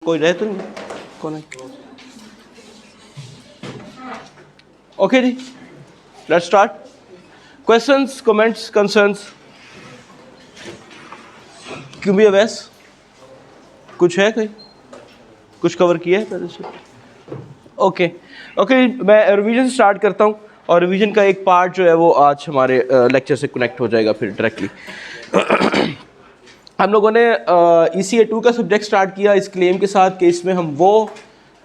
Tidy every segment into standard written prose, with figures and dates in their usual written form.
कोई रहे तो नहीं? कौन है? ओके जी, let's start. Questions, comments, concerns, क्यों भी अवैस कुछ है? कोई कुछ कवर किया है पहले से? ओके ओके, मैं रिवीजन स्टार्ट करता हूँ और रिवीजन का एक पार्ट जो है वो आज हमारे लेक्चर से कनेक्ट हो जाएगा फिर डायरेक्टली। हम लोगों ने ECA2 का सब्जेक्ट स्टार्ट किया इस क्लेम के साथ कि इसमें हम वो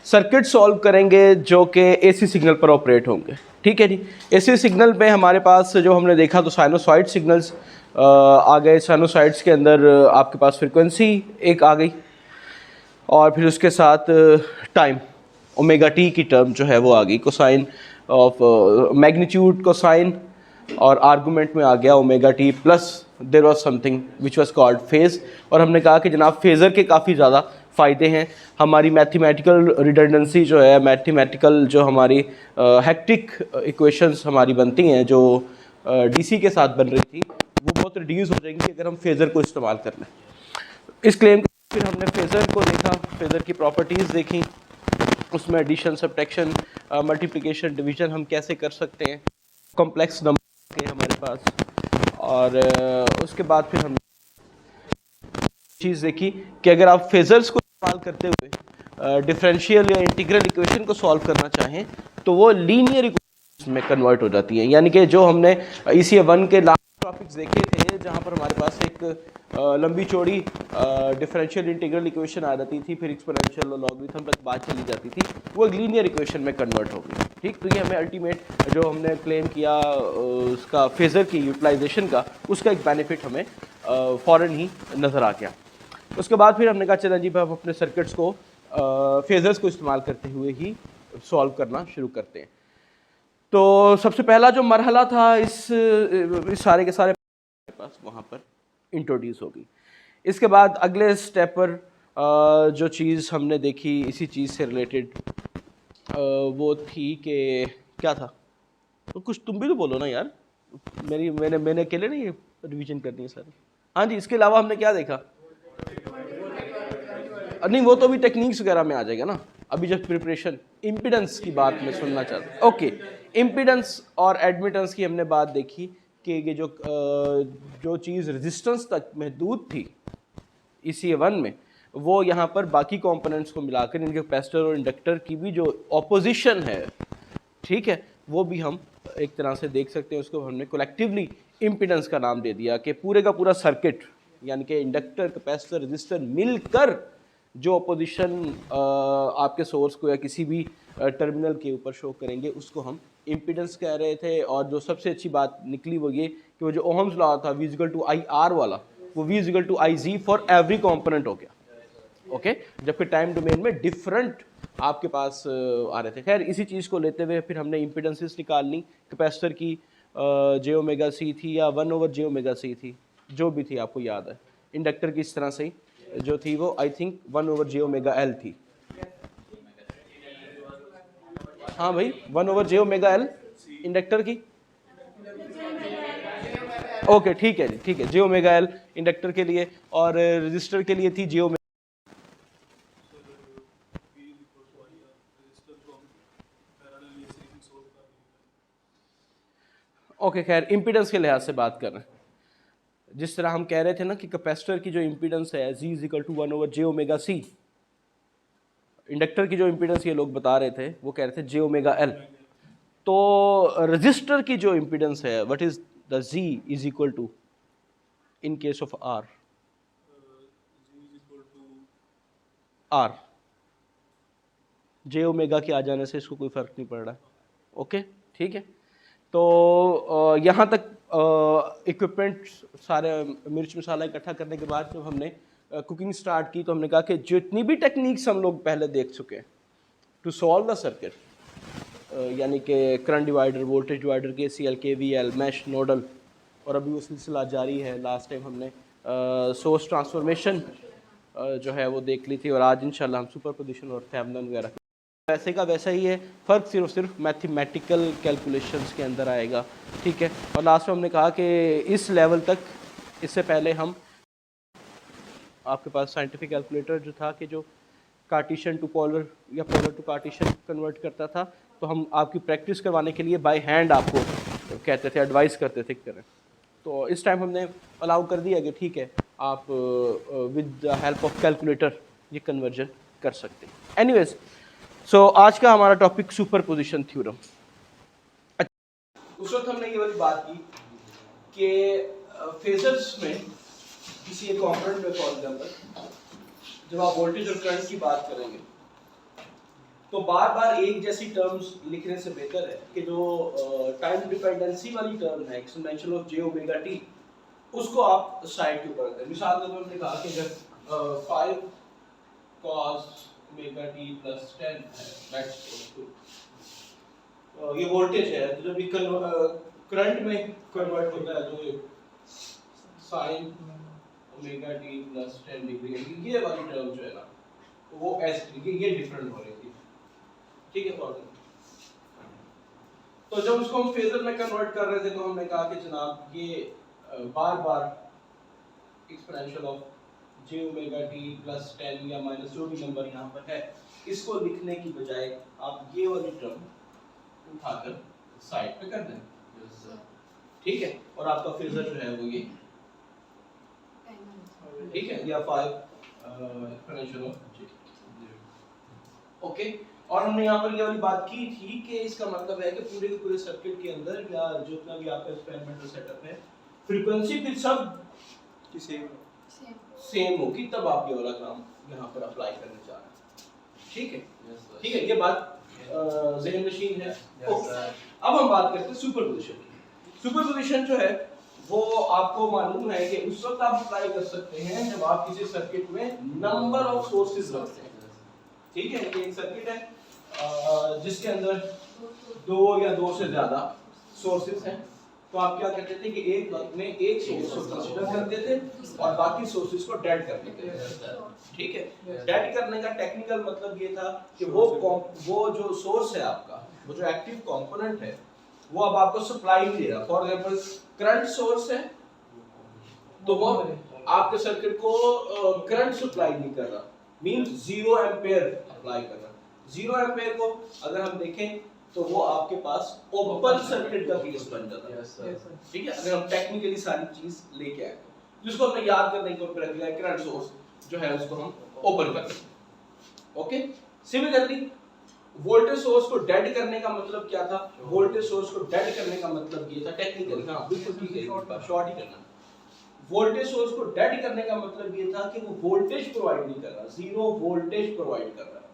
सर्किट सॉल्व करेंगे जो कि AC सिग्नल पर ऑपरेट होंगे। ठीक है जी। AC सिग्नल में हमारे पास जो हमने देखा तो साइनोसॉइड सिग्नल्स आ गए। साइनोसॉइड्स के अंदर आपके पास फ्रिक्वेंसी एक आ गई और फिर उसके साथ टाइम ओमेगा टी की टर्म जो है वो आ गई, कोसाइन ऑफ मैग्नीट्यूड कोसाइन, और आर्गूमेंट में आ गया omega T plus there was something which was called phase. और हमने कहा कि जनाब फेज़र के काफ़ी ज़्यादा फ़ायदे हैं। हमारी मैथमेटिकल रिडंडेंसी जो है, मैथमेटिकल जो हमारी हेक्टिक इक्वेशंस हमारी बनती हैं जो DC के साथ बन रही थी, वो बहुत रिड्यूस हो जाएंगी अगर हम फेज़र को इस्तेमाल कर लें। इस क्लेम के फिर हमने फेज़र को देखा, फेज़र की प्रॉपर्टीज़ देखी, उसमें एडिशन, सब्ट्रैक्शन, मल्टीप्लिकेशन, डिवीजन हम कैसे कर सकते हैं, कॉम्प्लेक्स नंबर के हमारे पास। और उसके बाद फिर हमने चीज़ देखी कि अगर आप फेज़र्स को इस्तेमाल करते हुए डिफरेंशियल या इंटीग्रल इक्वेशन को सॉल्व करना चाहें तो वो लीनियर इक्वेशन में कन्वर्ट हो जाती है। यानी कि जो हमने ECA1 के लास्ट टॉपिक्स देखे थे जहाँ पर हमारे पास एक लंबी चौड़ी डिफरेंशियल इंटीग्रल इक्वेशन आ जाती थी, फिर एक्सपोनेंशियल और लॉगरिथम तक बात चली जाती थी, वो एक लीनियर इक्वेशन में कन्वर्ट हो गई। ठीक, तो ये हमें अल्टीमेट जो हमने क्लेम किया उसका फेज़र की यूटिलाइजेशन का, उसका एक बेनिफिट हमें फ़ौरन ही नज़र आ गया। उसके बाद फिर हमने कहा चलें जी हम अपने सर्किट्स को फेज़र्स को इस्तेमाल करते हुए ही सॉल्व करना शुरू करते हैं। तो सबसे पहला जो मरहला था इस सारे के सारे पास वहाँ पर इंट्रोड्यूस हो गई। इसके बाद अगले स्टेप पर जो चीज़ हमने देखी इसी चीज़ से रिलेटेड वो थी कि क्या था, तो कुछ तुम भी तो बोलो ना यार, मैंने अकेले नहीं रिवीजन करनी है सर। हाँ जी, इसके अलावा हमने क्या देखा? नहीं, वो तो अभी टेक्निक्स वगैरह में आ जाएगा ना, अभी जब प्रिपरेशन इम्पीडेंस की बात मैं सुनना चाहता हूँ। ओके, इम्पीडेंस और एडमिटेंस की हमने बात देखी कि ये जो चीज़ रेजिस्टेंस तक महदूद थी ECA1 में, वो यहाँ पर बाकी कंपोनेंट्स को मिलाकर इनके कैपेसिटर और इंडक्टर की भी जो ऑपोजिशन है, ठीक है, वो भी हम एक तरह से देख सकते हैं। उसको हमने कलेक्टिवली इम्पीडेंस का नाम दे दिया कि पूरे का पूरा सर्किट यानी कि इंडक्टर, कैपेसिटर, रेजिस्टर मिलकर जो अपोजिशन आपके सोर्स को या किसी भी टर्मिनल के ऊपर शो करेंगे उसको हम इम्पीडेंस कह रहे थे। और जो सबसे अच्छी बात निकली वो ये कि वो जो ओहम्स लॉ था V=IR वाला, वो V=IZ फॉर एवरी कंपोनेंट हो गया। ओके, जबकि टाइम डोमेन में डिफरेंट आपके पास आ रहे थे। खैर, इसी चीज़ को लेते हुए फिर हमने इम्पीडेंसेस निकालनी, कैपेसिटर की J⍵C थी या 1/J⍵C थी, जो भी थी आपको याद है। इंडक्टर की इस तरह से जो थी वो आई थिंक 1/J⍵L थी। हाँ भाई, 1/J⍵L इंडक्टर की। ओके ठीक है जी, ठीक है, J⍵L इंडक्टर के लिए और रजिस्टर के लिए थी J⍵। ओके, खैर इम्पीडेंस के लिहाज से बात कर रहे हैं। जिस तरह हम कह रहे थे ना कि कैपेसिटर की जो इम्पीडेंस है Z=1/J⍵C, इंडक्टर की जो इम्पीडेंस ये लोग बता रहे थे वो कह रहे थे J⍵L। तो रजिस्टर की जो इम्पीडेंस है, what is the Z= in case of R? R J⍵ के आ जाने से इसको कोई फर्क नहीं पड़ रहा। ओके ठीक है, तो यहाँ तक इक्विपमेंट सारे मिर्च मसाला इकट्ठा करने के बाद जब हमने कुकिंग स्टार्ट की तो हमने कहा कि जितनी भी टेक्निक्स हम लोग पहले देख चुके हैं टू सॉल्व द सर्किट, यानी कि current divider, voltage divider, KCL, KVL, mesh, nodal, और अभी वो सिलसिला जारी है। लास्ट टाइम हमने सोर्स ट्रांसफॉर्मेशन जो है वो देख ली थी और आज इंशाल्लाह हम सुपरपोजिशन और थेवेनिन वगैरह वैसे का वैसा ही है, फ़र्क सिर्फ मैथमेटिकल कैलकुलेशंस के अंदर आएगा। ठीक है, और लास्ट में हमने कहा कि इस लेवल तक, इससे पहले हम आपके पास साइंटिफिक कैलकुलेटर जो था कि जो कार्टिशियन टू पोलर या पोलर टू कार्टिशियन कन्वर्ट करता था, तो हम आपकी प्रैक्टिस करवाने के लिए बाय हैंड आपको कहते थे, एडवाइस करते थे करें। तो इस टाइम हमने अलाउ कर दिया कि ठीक है आप with the help of calculator ये कन्वर्जन कर सकते हैं। एनीवेज, सो आज का हमारा टॉपिक सुपरपोजिशन थ्योरम। उस वक्त हमने ये वाली बात की कि फेजर्स में किसी एक कॉम्पोनेंट में फॉर एग्जांपल जब आप वोल्टेज और करंट की बात करेंगे तो बार बार एक जैसी टर्म्स लिखने से बेहतर है कि जो टाइम डिपेंडेंसी वाली टर्म है exponential of J omega T, उसको आप साइड के ऊपर रखें। मिसाल के तौर पर हमने कहा कि अगर 5 cos ओमेगा टी प्लस 10 है, दैट्स ये वोल्टेज है, तो जब करंट में कन्वर्ट होता है तो sin omega T plus 10 degree, ये वाली टर्म जो है ना वो ऐसे ये डिफरेंट हो रही थी, ठीक है प्रॉब्लम। तो जब उसको हम फेजर में कन्वर्ट कर रहे थे तो हमने कहा कि जनाब ये बार बार exponential of J omega T plus 10 या माइनस जो भी नंबर यहाँ पर है, इसको लिखने की बजाय आप ये वाली टर्म उठाकर साइड पे कर दें, ठीक है, और आपका फेजर जो है वो ये, ठीक है, या 5 एक्सपोनेंशियल ऑफ जे, ओके। और हमने यहाँ पर ये वाली बात की थी कि इसका मतलब है कि पूरे के पूरे सर्किट के अंदर या जितना भी आपका एक्सपेरिमेंटल सेटअप है, फ्रीक्वेंसी फिर सब सेम होगी, तब आप ये वाला काम यहाँ पर अप्लाई करने जा रहे हैं, ठीक है, ठीक है, ये बात ज़हन नशीन है। अब हम बात करते हैं सुपरपोजिशन की। सुपरपोजिशन जो है वो आपको मालूम है कि उस वक्त आप अप्लाई कर सकते हैं जब आप किसी सर्किट में नंबर ऑफ सोर्सेज रखते हैं, ठीक है। एक सर्किट है जिसके अंदर 2 या 2 से ज्यादा सोर्सेज हैं, तो आप क्या करते थे कि एक वक्त में एक सोर्स को कंसीडर करते थे और बाकी सोर्सेज को डेड कर देते थे, ठीक है। डेड करने का टेक्निकल मतलब ये था कि वो जो सोर्स है आपका, वो जो एक्टिव कंपोनेंट है, वो अब आपको सप्लाई नहीं दे रहा। फॉर एग्जांपल करंट सोर्स है तो वो आपके सर्किट को करंट सप्लाई नहीं कर रहा, मींस 0 एम्पीयर अप्लाई कर रहा। 0 एम्पीयर को अगर हम देखें तो वो आपके पास ओपन सर्किट का केस बन जाता है, ठीक है, अगर हम टेक्निकली सारी चीज लेके आए, जिसको हमने याद करने के ऊपर रख लिया करंट सोर्स जो है उसको हम ओपन कर देंगे, ओके। सिमिलरली वोल्टेज सोर्स को डेड करने का मतलब क्या था? वोल्टेज सोर्स को डेड करने का मतलब ये था टेक्निकली, हाँ बिल्कुल ठीक है, शॉर्ट ही करना। वोल्टेज सोर्स को डेड करने का मतलब ये था कि वो वोल्टेज प्रोवाइड नहीं कर रहा, 0 वोल्टेज प्रोवाइड कर रहा है,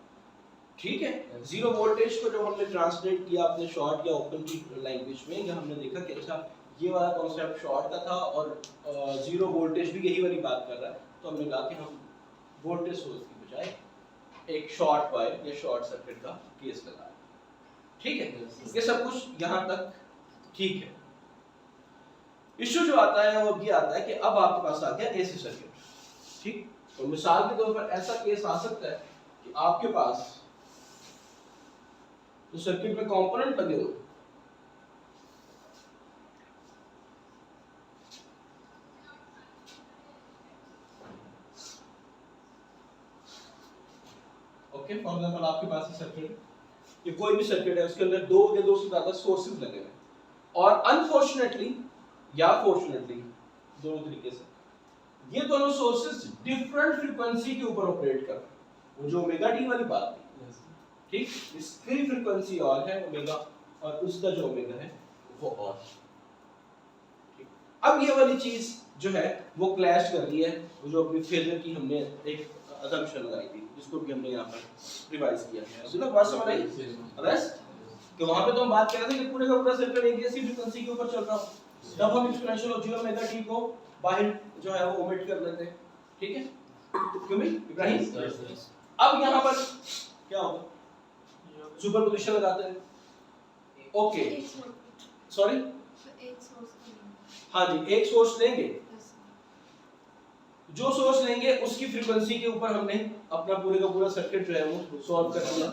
ठीक है। 0 वोल्टेज को जब हमने ट्रांसलेट किया अपने शॉर्ट या ओपन की लैंग्वेज में, जब हमने देखा कि अच्छा ये वाला कॉन्सेप्ट शॉर्ट का था और 0 वोल्टेज भी यही वाली बात कर रहा है, तो हमने कहा कि हम वोल्टेज सोर्स की बजाय एक शॉर्ट वायर या शॉर्ट सर्किट का केस लगाएं, ठीक है। ये सब कुछ यहाँ तक ठीक है। इश्यू जो आता है वो ये आता है कि अब आपके पास आ गया एसी सर्किट, ठीक। तो मिसाल के तौर पर ऐसा केस आ सकता है कि आपके पास जो सर्किट में कंपोनेंट लगे हुए, ओके, फॉर एग्जांपल आपके पास सर्किट, ये कोई भी सर्किट है, उसके अंदर 2 या 2 से ज्यादा सोर्सेज लगे हुए हैं और अनफॉर्चुनेटली या फॉर्चुनेटली, दोनों तरीके से, ये दोनों सोर्सेज डिफरेंट फ्रीक्वेंसी के ऊपर ऑपरेट कर रहे हैं। वो जो ओमेगा टी वाली बात थी, ठीक, इसकी फ्रीक्वेंसी और है ओमेगा और उसका जो ओमेगा है वो और, ठीक। अब ये वाली चीज जो है वो क्लैश कर रही है वो जो अपनी फेजर की हमने एक असम्पशन लगाई थी, जिसको भी हमने यहाँ पर रिवाइज किया है। सुनो बात समझ आई? अरेस्ट कि वहां पे तो हम बात कर रहे थे कि पूरे का पूरा सर्किट एक जैसी फ्रीक्वेंसी के ऊपर चल रहा है, जब हम एक्सपोनेंशियल ऑफ 0 ओमेगा टी को बाहर जो है वो ओमिट कर लेते हैं, ठीक है, क्यों भाई इब्राहिम? अब यहाँ पर क्या होगा? सुपरपोजिशन लगाते हैं, ओके, सॉरी, हाँ जी, एक सोर्स लेंगे, जो सोर्स लेंगे उसकी फ्रीक्वेंसी के ऊपर हमने अपना पूरे का पूरा सर्किट जो है वो सॉल्व कर दिया,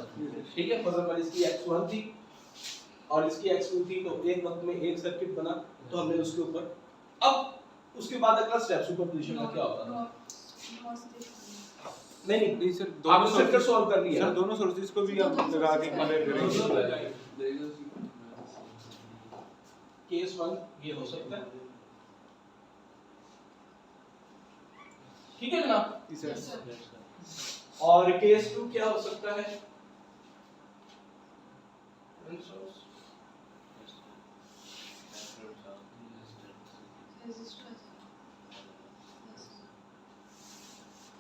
ठीक है। फॉर एग्जांपल इसकी x1 थी और इसकी x2 थी, तो एक वक्त में एक सर्किट बना, तो हमने उसके ऊपर, अब उसके बाद अगला स्टेप सुपरपोजिशन का क्या होता है? नहीं सर, आपने सर्किट सॉल्व कर लिया सर, दोनों सोर्सेज को भी आप लगा के कंपेयर करेंगे। केस 1 ये हो सकता है, ठीक है जनाब। और केस 2 क्या हो सकता है?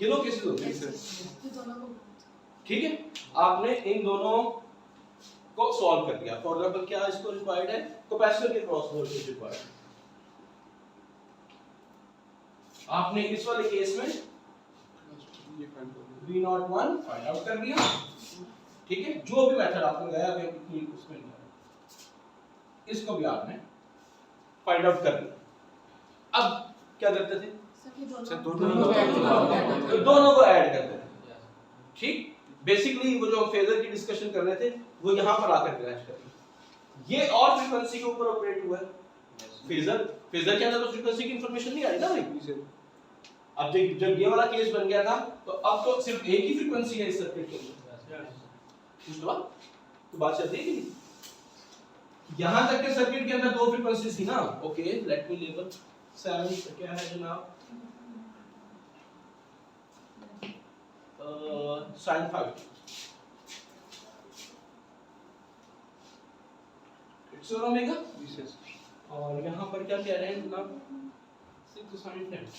ये दो केसेस होते हैं, ठीक है। आपने इन दोनों को सॉल्व कर दिया। फॉर एग्जांपल क्या इसको रिक्वायर्ड है, कैपेसिटर के क्रॉस वोल्टेज रिक्वायर्ड है। आपने इस वाले केस में V01 फाइंड आउट कर दिया, ठीक है। जो भी मेथड आपने लगाया अभी उसमें इसको भी आपने फाइंड आउट कर लिया। अब क्या करते थे सर, दोनों को ऐड करते थे, ठीक। बेसिकली वो जो हम फेजर की डिस्कशन कर रहे थे वो यहाँ पर आकर क्रैश कर गया। ये और फ्रीक्वेंसी के ऊपर ऑपरेट हुआ है। फेजर के अंदर तो फ्रीक्वेंसी की इंफॉर्मेशन नहीं आ रही ना भाई। अब जब ये वाला केस बन गया था तो अब तो सिर्फ एक ही फ्रीक्वेंसी है इस सर्किट के अंदर, तो बात चल रही है। यहां तक के सर्किट के अंदर दो फ्रीक्वेंसीज थी ना। ओके, लेट मी लेबल 7 क्या है जनाब, sin 5 इट्स और ओमेगा, और यहां पर क्या कह रहे हैं जनाब 6 sin 10,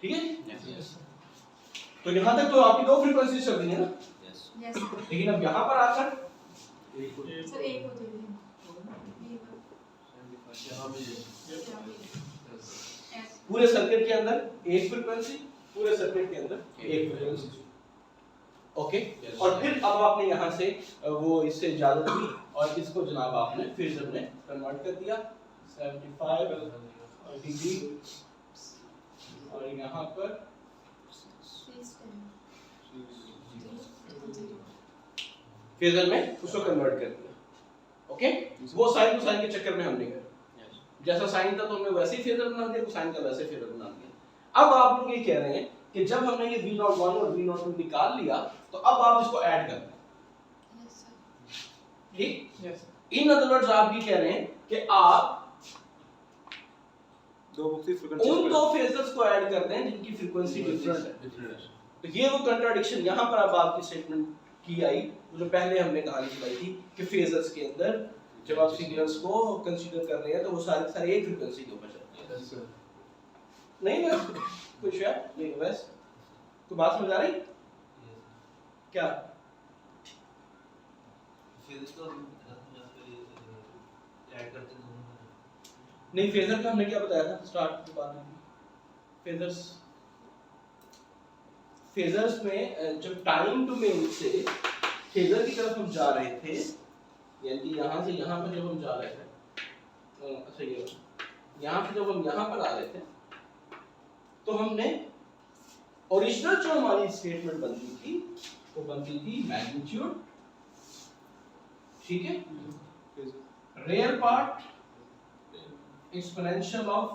ठीक है। तो यहां तक तो आपकी दो फ्रीक्वेंसी चल रही है ना। लेकिन अब यहां पर आकर सर एक हो जाएगी पूरे सर्किट के अंदर एक फ्रीक्वेंसी, पूरे सर्किट के अंदर एक फ्रीक्वेंसी, ओके। और फिर अब आपने यहां से वो इससे इजाजत दी और इसको जनाब आपने फेजर में कन्वर्ट कर दिया 75 डिग्री, और यहां पर फेजर में उसको कन्वर्ट कर दिया, ओके। वो साइन को साइन के चक्कर में हमने कर जैसा साइन था तो हमने वैसे ही फेजर बना दिया, साइन का वैसे फेजर बना दिया। अब आप लोग ये कह रहे हैं कि जब हमने ये V01 और V02 निकाल लिया तो अब आप इसको ऐड कर दें, ठीक। इन अदर वर्ड्स आप ये कह रहे हैं कि आप उन दो फेजर्स को ऐड कर दें जिनकी फ्रीक्वेंसी डिफरेंट है। तो ये वो कंट्राडिक्शन यहां पर अब आपकी स्टेटमेंट की आई, जो पहले हमने कहानी सुनाई थी कि फेजर्स के अंदर जब आप सिग्नल्स को कंसीडर कर रहे हैं तो वो सारे एक फ्रीक्वेंसी के ऊपर चलते हैं। नहीं बस कुछ है नहीं, बस तो बात समझ आ रही क्या? नहीं, फेजर का हमने क्या बताया था स्टार्ट के बाद में। फेजर्स में जब टाइम डोमेन से फेजर की तरफ हम जा रहे थे, यानी कि यहाँ से यहाँ पर जब हम जा रहे थे, अच्छा ये यहाँ पे जब हम यहाँ पर आ रहे थे तो हमने ओरिजिनल जो हमारी स्टेटमेंट बनती थी वो बनती थी मैग्नीट्यूड, ठीक है, real part exponential of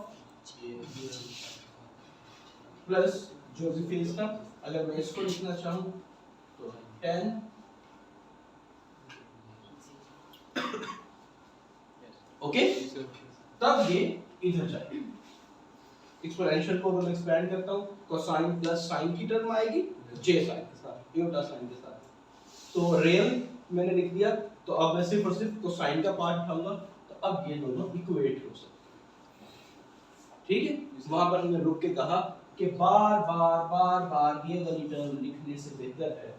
plus जो भी फेज का, अगर मैं इसको लिखना चाहूँ तो 10 ओके, तब ये इधर जाएगी। एक्सपोनेंशियल को मैं एक्सपेंड करता हूँ, कोसाइन प्लस साइन की टर्म आएगी जे साइन के साथ, यूटा साइन के साथ। तो रियल मैंने लिख दिया, तो अब मैं सिर्फ और सिर्फ कोसाइन का पार्ट उठाऊंगा, तो अब ये दोनों इक्वेट हो सकते हैं, ठीक है। वहां पर हमने रुक के कहा कि बार बार ये वाली टर्म लिखने से बेहतर है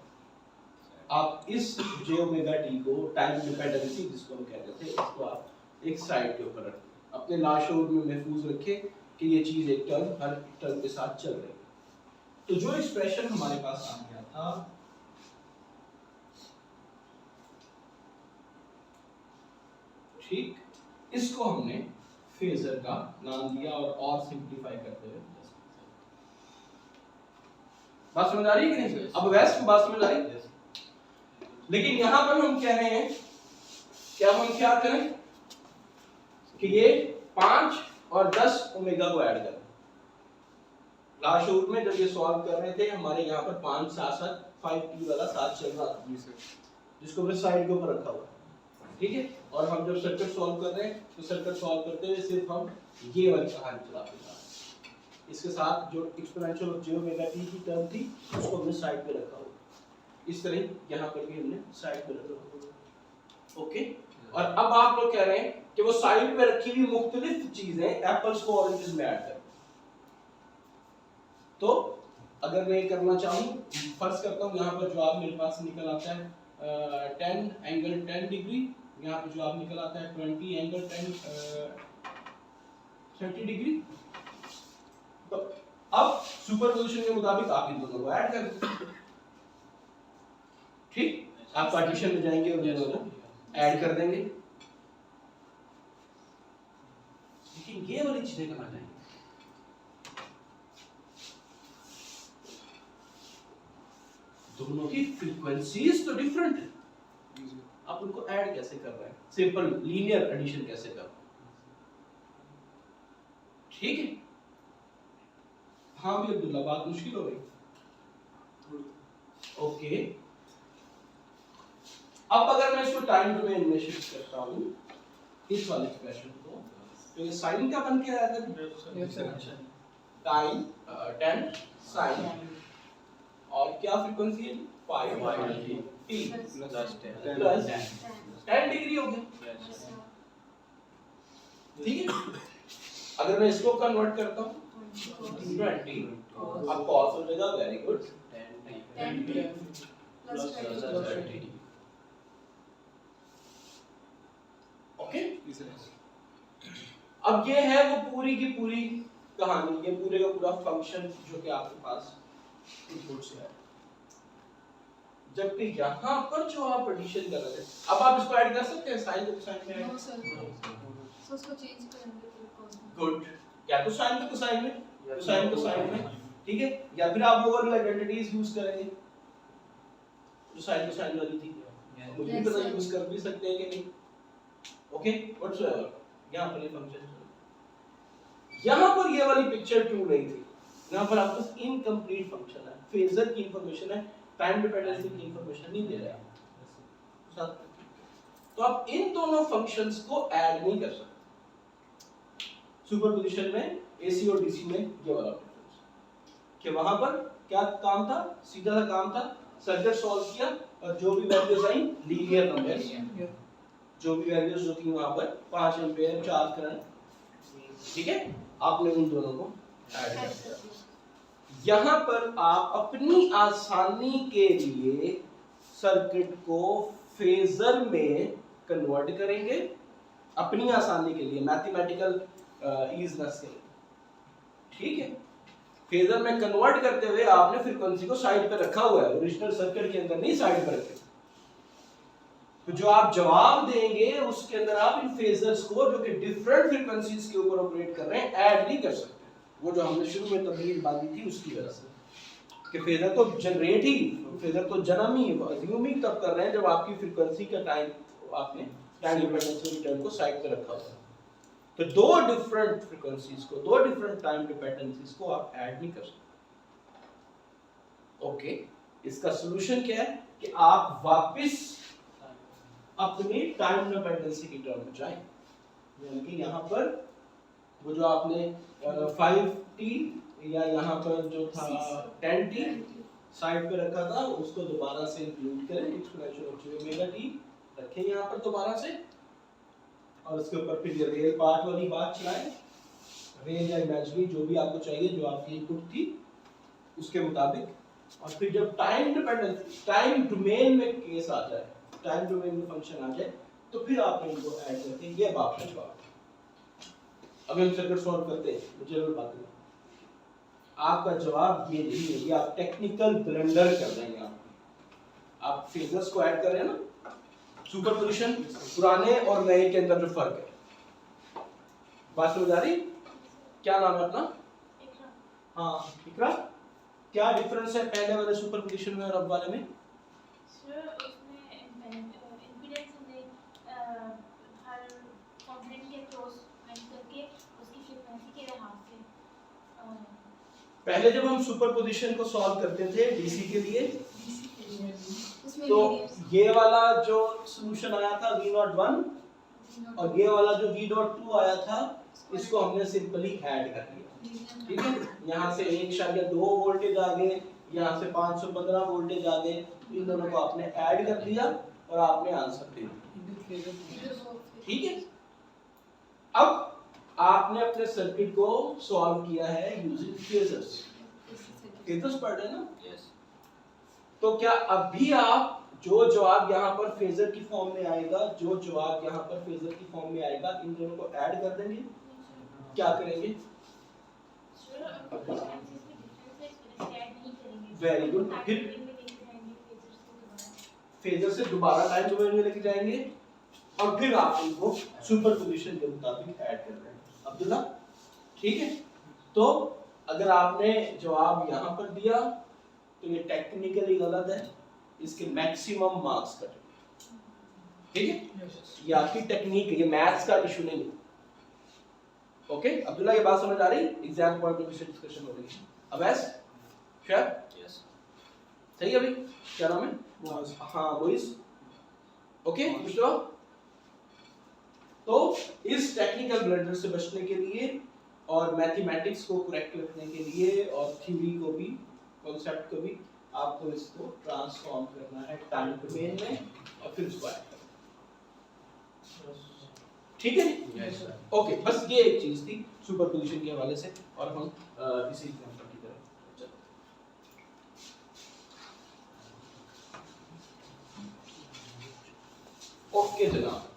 आप इस j ओमेगा t को टाइम डिपेंडेंसी जिसको हम कहते थे इसको आप एक साइड के ऊपर रखें, अपने लाशोर में महफूज रखें कि ये चीज एक टर्म हर टर्म के साथ चल रही है। तो जो एक्सप्रेशन हमारे पास आ गया था ठीक, इसको हमने फेजर का नाम दिया और सिंपलीफाई करते हुए बात समझ आ रही है कि नहीं? अब वैसे बात समझ आ रही है, लेकिन यहां पर हम कह रहे हैं क्या हम क्या करें कि ये 5 और 10 ओमेगा को ऐड करना। लास्ट शुरू में जब ये सॉल्व कर रहे थे हमारे यहाँ पर 5 साथ साथ 5t वाला साथ चल रहा था जिसको मैं साइड के ऊपर रखा हुआ है, ठीक है। और हम जब सर्किट सॉल्व कर रहे हैं तो सर्किट सॉल्व करते हुए सिर्फ हम ये वाली कहानी चलाते जा रहे हैं। इसके साथ जो exponential of j omega t की टर्म थी उसको हमने साइड पे रखा हुआ, इस तरह यहाँ पर भी हमने साइड पे रखा हुआ। ओके, और अब आप लोग कह रहे हैं कि वो साइड पे रखी हुई मुख्तलिफ चीजें एप्पल्स को ऑरेंजेस में ऐड कर, तो अगर मैं करना चाहूँ फर्ज करता हूँ यहाँ पर जवाब मेरे पास निकल आता है 10 एंगल 10 डिग्री, यहाँ पर जवाब निकल आता है 20 एंगल 30 डिग्री। तो अब सुपरपोजिशन के मुताबिक आप इन दोनों को ऐड कर दो, ठीक। आप पार्टीशन में जाएंगे और दोनों को ऐड कर देंगे, लेकिन ये वाली चीजें करना चाहिए। दोनों की फ्रीक्वेंसीज तो डिफरेंट है, आप उनको ऐड कैसे कर रहे हैं? सिंपल लीनियर एडिशन कैसे कर रहे हैं? ठीक है। हाँ भी अब्दुल्ला, बात मुश्किल हो गई। ओके, अब अगर मैं इसको टाइम डोमेन में शिफ्ट करता हूं इस वाले एक्सप्रेशन को, तो ये साइन का बन के आया था टाइम 10 साइन, और क्या फ्रीक्वेंसी है? 5t प्लस 10 डिग्री हो गया, ठीक है। अगर मैं इसको कन्वर्ट करता हूँ 20, अब कॉस हो जाएगा, very good, 10t plus 30। Okay, अब ये है वो पूरी की पूरी कहानी, ये पूरे का पूरा फंक्शन जो कि आपके पास इनपुट से है। जबकि यहाँ पर जो आप एडिशन कर रहे थे, अब आप इसको ऐड कर सकते हैं साइन को साइन में, नो सर, सो उसको चेंज करेंगे तो कॉस में। गुड, या तो साइन को कोसाइन में, कोसाइन को साइन में, ठीक है। या फिर आप वो वाली आइडेंटिटीज यूज करेंगे जो साइन को साइन वाली थी, मुझे भी पता यूज कर भी सकते हैं कि नहीं। ओके, व्हाटसोएवर, यहाँ पर ये फंक्शन यहाँ पर ये वाली पिक्चर क्यों नहीं थी? यहाँ पर आपके पास इनकम्प्लीट फंक्शन है, फेजर की इंफॉर्मेशन है, टाइम डिपेंडेंसी की इंफॉर्मेशन नहीं दे रहा है। तो आप इन दोनों फंक्शंस को ऐड नहीं कर सकते सुपरपोजिशन में, एसी और डीसी में। ये वाला डिफरेंस कि वहां पर क्या काम था, सीधा सा काम था, सर्किट सॉल्व किया और जो भी वैल्यूज आई लीनियर नंबर्स, जो भी वैल्यूज जो थी वहां पर 5 एम्पीयर 4 करंट, ठीक है, आपने उन दोनों को ऐड कर दिया। यहाँ पर आप अपनी आसानी के लिए सर्किट को फेजर में कन्वर्ट करेंगे, अपनी आसानी के लिए, मैथमेटिकल ईजनेस के लिए, ठीक है। फेजर में कन्वर्ट करते हुए आपने फ्रीक्वेंसी को साइड पे रखा हुआ है, ओरिजिनल सर्किट के अंदर नहीं साइड पे रखे। तो जो आप जवाब देंगे उसके अंदर आप इन फेजर्स को जो कि डिफरेंट फ्रीक्वेंसीज के ऊपर ऑपरेट कर रहे हैं ऐड नहीं कर सकते। वो जो हमने शुरू में तबदील बांधी थी उसकी वजह से कि फेजर तो जनरेट ही, फेजर तो जन्म ही अज्यूमिंग तब कर रहे हैं जब आपकी फ्रीक्वेंसी का टाइम आपने टाइम डिपेंडेंसी टर्म को साइड पे रखा हुआ है। तो दो डिफरेंट फ्रीक्वेंसीज को, दो डिफरेंट टाइम डिपेंडेंसीज को आप ऐड नहीं कर सकते। ओके, इसका सॉल्यूशन क्या है कि आप वापस अपनी टाइम डिपेंडेंसी की टर्म में जाएं, यानी कि यहाँ पर वो जो आपने 5t या यहाँ पर जो था 10t साइड पे रखा था उसको दोबारा से इंक्लूड करें, exponential of j omega t रखें यहाँ पर दोबारा से, और उसके ऊपर फिर ये रियल पार्ट वाली बात चलाएं, रियल या इमेजिनरी जो भी आपको चाहिए, जो आपकी इनपुट थी उसके मुताबिक। और फिर जब टाइम डिपेंडेंस टाइम डोमेन में केस आ जाए, टाइम डोमेन में फंक्शन आ जाए, तो फिर आप इनको ऐड करके ये आपका जवाब। अब हम सर्किट सॉल्व करते हैं, मुझे जरूर बात करें, आपका जवाब ये नहीं है, ये आप टेक्निकल ब्लेंडर कर रहे हैं। आप फेजर्स को ऐड कर रहे हैं ना, सुपरपोजिशन पुराने और नए के अंदर जो फर्क है, बात समझ आ रही? क्या नाम है अपना? इकरा। हाँ इकरा, क्या डिफरेंस है पहले वाले सुपरपोजिशन में और अब वाले में? सर उसमें इम्पीडेंस हमने हर कंपोनेंट के क्रॉस मैच करके उसकी पहले जब हम सुपरपोजिशन को सॉल्व करते थे डीसी के लिए, उसमें तो लीनियर ये वाला जो सॉल्यूशन आया था v01 और ये वाला जो v.2 आया था, इसको हमने सिंपली ऐड कर दिया। ठीक है, यहाँ से 1.2 वोल्टेज आ गए, यहाँ से 515 वोल्टेज आ गए, इन दोनों को आपने ऐड कर दिया और आपने आंसर दे दिया। ठीक है, अब आपने अपने सर्किट को सॉल्व किया है यूजिंग फेजर्स। फेजर्स पढ़ रहे हैं ना? यस। तो क्या अभी आप जो जवाब यहाँ पर फेजर की फॉर्म में आएगा, जो जवाब यहाँ पर फेजर की फॉर्म में आएगा, इन दोनों को ऐड कर देंगे? क्या करेंगे? सर अब डिस्टेंसेस में डिफरेंस है, इस वजह से ऐड नहीं करेंगे। Very good. फिर? टाइम में लेके जाएंगे फेजर्स को दोबारा। फेजर से दोबारा टाइम डोमेन में लेके जाएंगे और फिर आप इनको सुपरपोजिशन के मुताबिक ऐड कर रहे हैं। अब्दुल्ला, ठीक है? तो अगर आपने जवाब यहाँ पर दिया तो ये टेक्निकली गलत है, इसके मैक्सिमम मार्क्स कटेंगे। ठीक है, ये आपकी टेक्निक है, ये मैथ्स का इशू नहीं है। ओके अब्दुल्ला, ये बात समझ आ रही? एग्जाम पॉइंट ऑफ व्यू से डिस्कशन हो रही है। अवैस श्योर? यस। सही है? अभी क्या नाम है? हाँ बोइस। ओके पूछ लो। तो इस टेक्निकल ब्लंडर से बचने के लिए और मैथमेटिक्स को करेक्ट रखने के लिए और थ्योरी को भी, कॉन्सेप्ट को भी, आपको इसको ट्रांसफॉर्म करना है टाइम डोमेन में और फिर उसको ऐड करना। ठीक है? Yes sir. ओके, बस ये एक चीज थी सुपरपोजिशन के हवाले से, और हम इसी एग्जांपल की तरफ चलते हैं। ओके जनाब,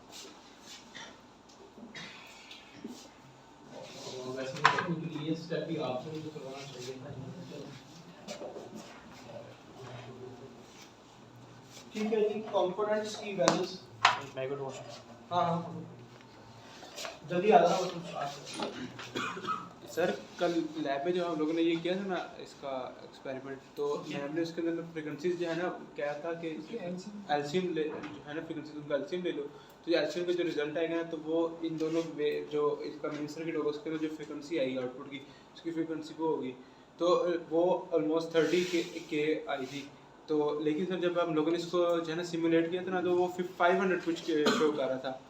वैसे टेक्निकली ये स्टेप भी आपको ही करवाना चाहिए था। ठीक है जी, कंपोनेंट्स की वैल्यूज मैगट वॉश। हाँ हाँ जल्दी आ जाना। सर कल लैब में जो हम लोगों ने ये किया था ना इसका एक्सपेरिमेंट, तो मैम ने उसके अंदर फ्रीक्वेंसीज जो है ना क्या था कि एल्शियम ले जो है ना फ्रीक्वेंसीज उनका एल्शियम ले लो, तो एल्शियम का जो रिजल्ट आएगा ना तो वो इन दोनों जो इसका मेन सर्किट होगा उसके अंदर जो फ्रीक्वेंसी आएगी आउटपुट की, उसकी फ्रीक्वेंसी वो होगी, तो वो ऑलमोस्ट 30 के आई थी। तो लेकिन सर जब हम लोगों ने इसको जो है ना सिमुलेट किया था ना तो वो 500 कुछ शो कर रहा था